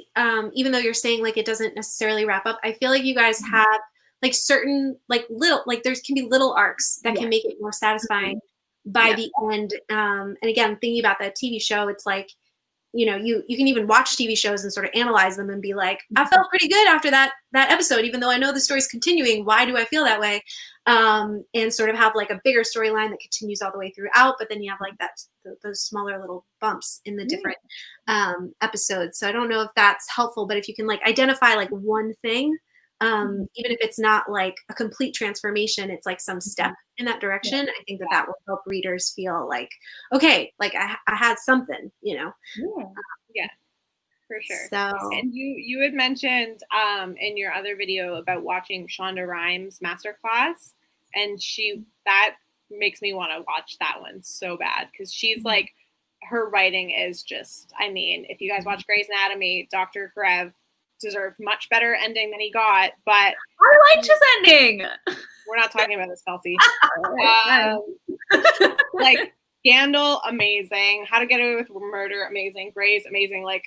even though you're saying like it doesn't necessarily wrap up, I feel like you guys have like certain like little, like there can be little arcs that can make it more satisfying by the end. And again, thinking about that TV show, it's like, you know, you can even watch TV shows and sort of analyze them and be like, I felt pretty good after that episode, even though I know the story's continuing. Why do I feel that way? And sort of have like a bigger storyline that continues all the way throughout, but then you have like those smaller little bumps in the different episodes. So I don't know if that's helpful, but if you can like identify like one thing, even if it's not like a complete transformation, it's like some step in that direction. I think that will help readers feel like, okay, like I had something, you know? Yeah, for sure. So, and you had mentioned in your other video about watching Shonda Rhimes' masterclass, and that makes me want to watch that one so bad, because she's like, her writing is just, I mean, if you guys watch Grey's Anatomy, Dr. Karev deserved much better ending than he got, but I liked his ending. We're not talking about this, Kelsey. Like Scandal, amazing. How to Get Away with Murder, amazing. Grey's amazing. Like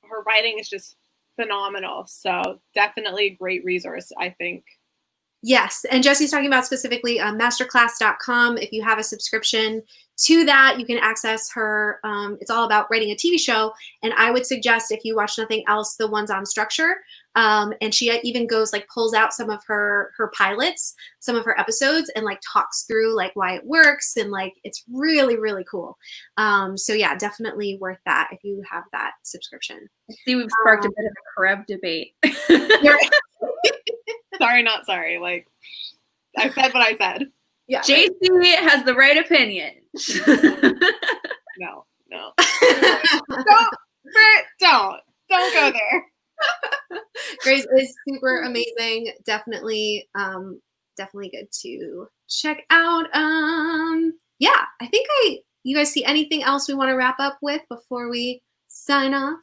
her writing is just phenomenal. So definitely a great resource, I think. yes, and Jessi's talking about specifically masterclass.com. If you have a subscription to that, you can access her. It's all about writing a TV show. And I would suggest, if you watch nothing else, the ones on structure. And she even goes like pulls out some of her pilots, some of her episodes, and like talks through like why it works. And like, it's really, really cool. So yeah, definitely worth that if you have that subscription. See, we've sparked a bit of a Karev debate. Sorry, not sorry. Like, I said what I said. Yeah. JC has the right opinion. No. Don't go there. Grace is super amazing. Definitely good to check out. Yeah, I think you guys see anything else we want to wrap up with before we sign off?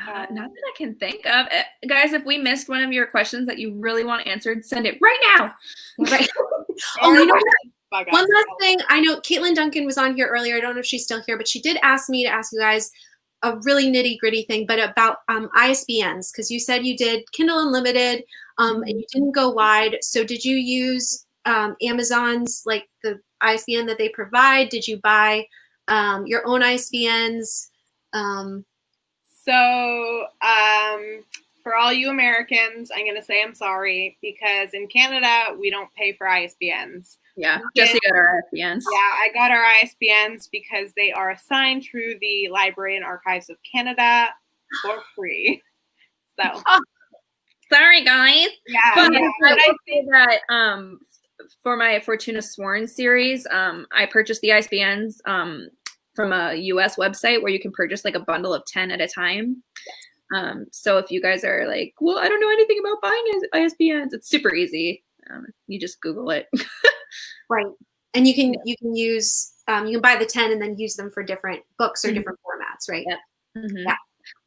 Not that I can think of. Guys, if we missed one of your questions that you really want answered, send it right now. Right. Oh, you know what? One last thing. I know Caitlin Duncan was on here earlier. I don't know if she's still here, but she did ask me to ask you guys, a really nitty gritty thing, but about ISBNs, because you said you did Kindle Unlimited and you didn't go wide. So did you use Amazon's, like the ISBN that they provide? Did you buy your own ISBNs? For all you Americans, I'm going to say I'm sorry, because in Canada, we don't pay for ISBNs. Yeah, Jessi got our ISBNs. Yeah, I got our ISBNs because they are assigned through the Library and Archives of Canada for free. So, sorry, guys. Yeah, but yeah. I say that for my Fortuna Sworn series, I purchased the ISBNs from a US website where you can purchase like a bundle of 10 at a time. So if you guys are like, well, I don't know anything about buying ISBNs, it's super easy. You just Google it. Right. And you can use, you can buy the 10 and then use them for different books or different formats, right? Yeah. Yeah.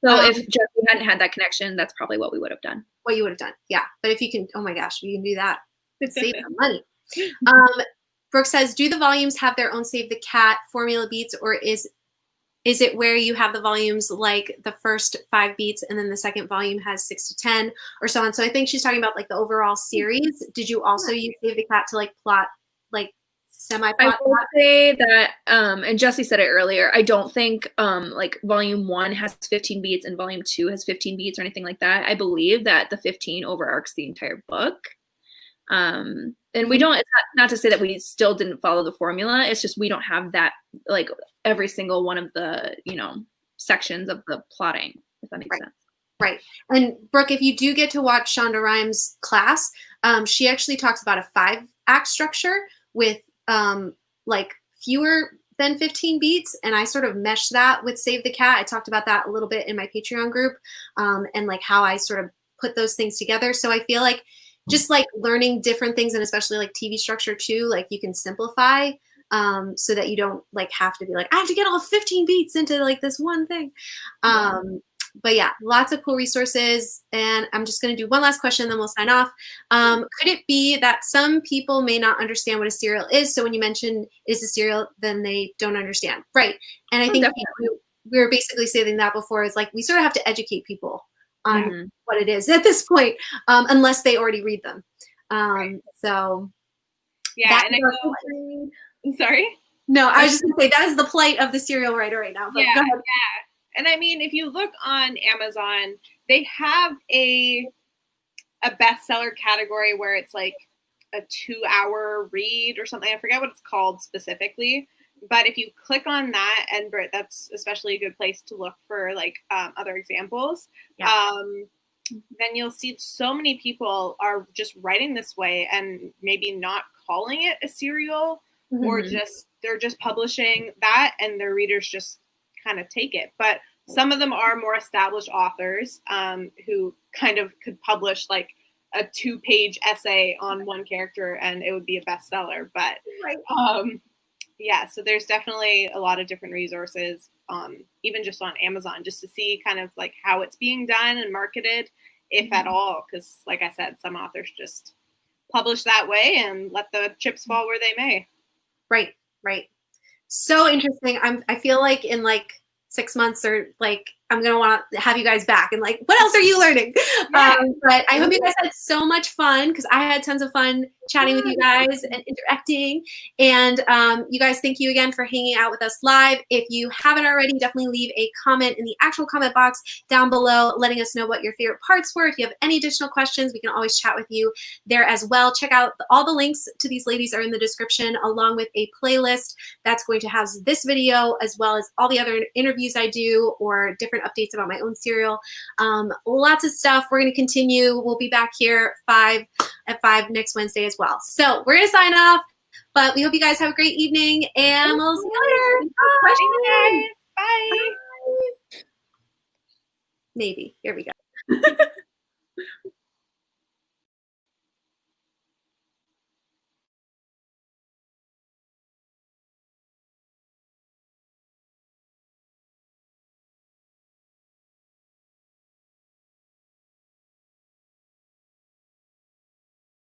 So if Jessi hadn't had that connection, that's probably what we would have done. What you would have done. Yeah. But if you can, oh my gosh, you can do that. Save some money. Brooke says, do the volumes have their own Save the Cat formula beats, or is it where you have the volumes like the first 5 beats and then the second volume has 6 to 10 or so on? So I think she's talking about like the overall series. Did you also use Save the Cat to like plot, like semi-plot? I will say that, and Jessi said it earlier, I don't think like volume 1 has 15 beats and volume 2 has 15 beats or anything like that. I believe that the 15 overarches the entire book. And we don't, it's not to say that we still didn't follow the formula. It's just we don't have that, like every single one of the, sections of the plotting, if that makes sense. Right. And Brooke, if you do get to watch Shonda Rhimes' class, she actually talks about a 5-act structure with like fewer than 15 beats. And I sort of meshed that with Save the Cat. I talked about that a little bit in my Patreon group and like how I sort of put those things together. So I feel like just like learning different things, and especially like TV structure too, like you can simplify so that you don't like have to be like, I have to get all 15 beats into like this one thing. But yeah, lots of cool resources. And I'm just going to do one last question, then we'll sign off. Could it be that some people may not understand what a serial is? So when you mention is a serial, then they don't understand. Right. And I think we were basically saying that before, is like we sort of have to educate people on what it is at this point, unless they already read them. So yeah, and I'm sorry. No, I was just gonna say that is the plight of the serial writer right now. But yeah, and I mean, if you look on Amazon, they have a bestseller category where it's like a 2-hour read or something. I forget what it's called specifically. But if you click on that, and Britt, that's especially a good place to look for like other examples. Yeah. Then you'll see so many people are just writing this way and maybe not calling it a serial, or they're just publishing that and their readers just kind of take it. But some of them are more established authors who kind of could publish like a 2-page essay on one character and it would be a bestseller. But yeah, so there's definitely a lot of different resources, even just on Amazon, just to see kind of like how it's being done and marketed, if at all. Because like I said, some authors just publish that way and let the chips fall where they may. Right, right. So interesting. I feel like in like 6 months or like I'm going to want to have you guys back and like, what else are you learning? Yeah. But I hope you guys had so much fun, because I had tons of fun chatting with you guys and interacting. And you guys, thank you again for hanging out with us live. If you haven't already, definitely leave a comment in the actual comment box down below, letting us know what your favorite parts were. If you have any additional questions, we can always chat with you there as well. Check out all the links to these ladies are in the description, along with a playlist that's going to have this video as well as all the other interviews I do or different updates about my own serial. Lots of stuff. We're going to continue. We'll be back here at 5 next Wednesday as well. So we're going to sign off, but we hope you guys have a great evening, and we'll see you later. Bye. Bye. Bye. Maybe. Here we go.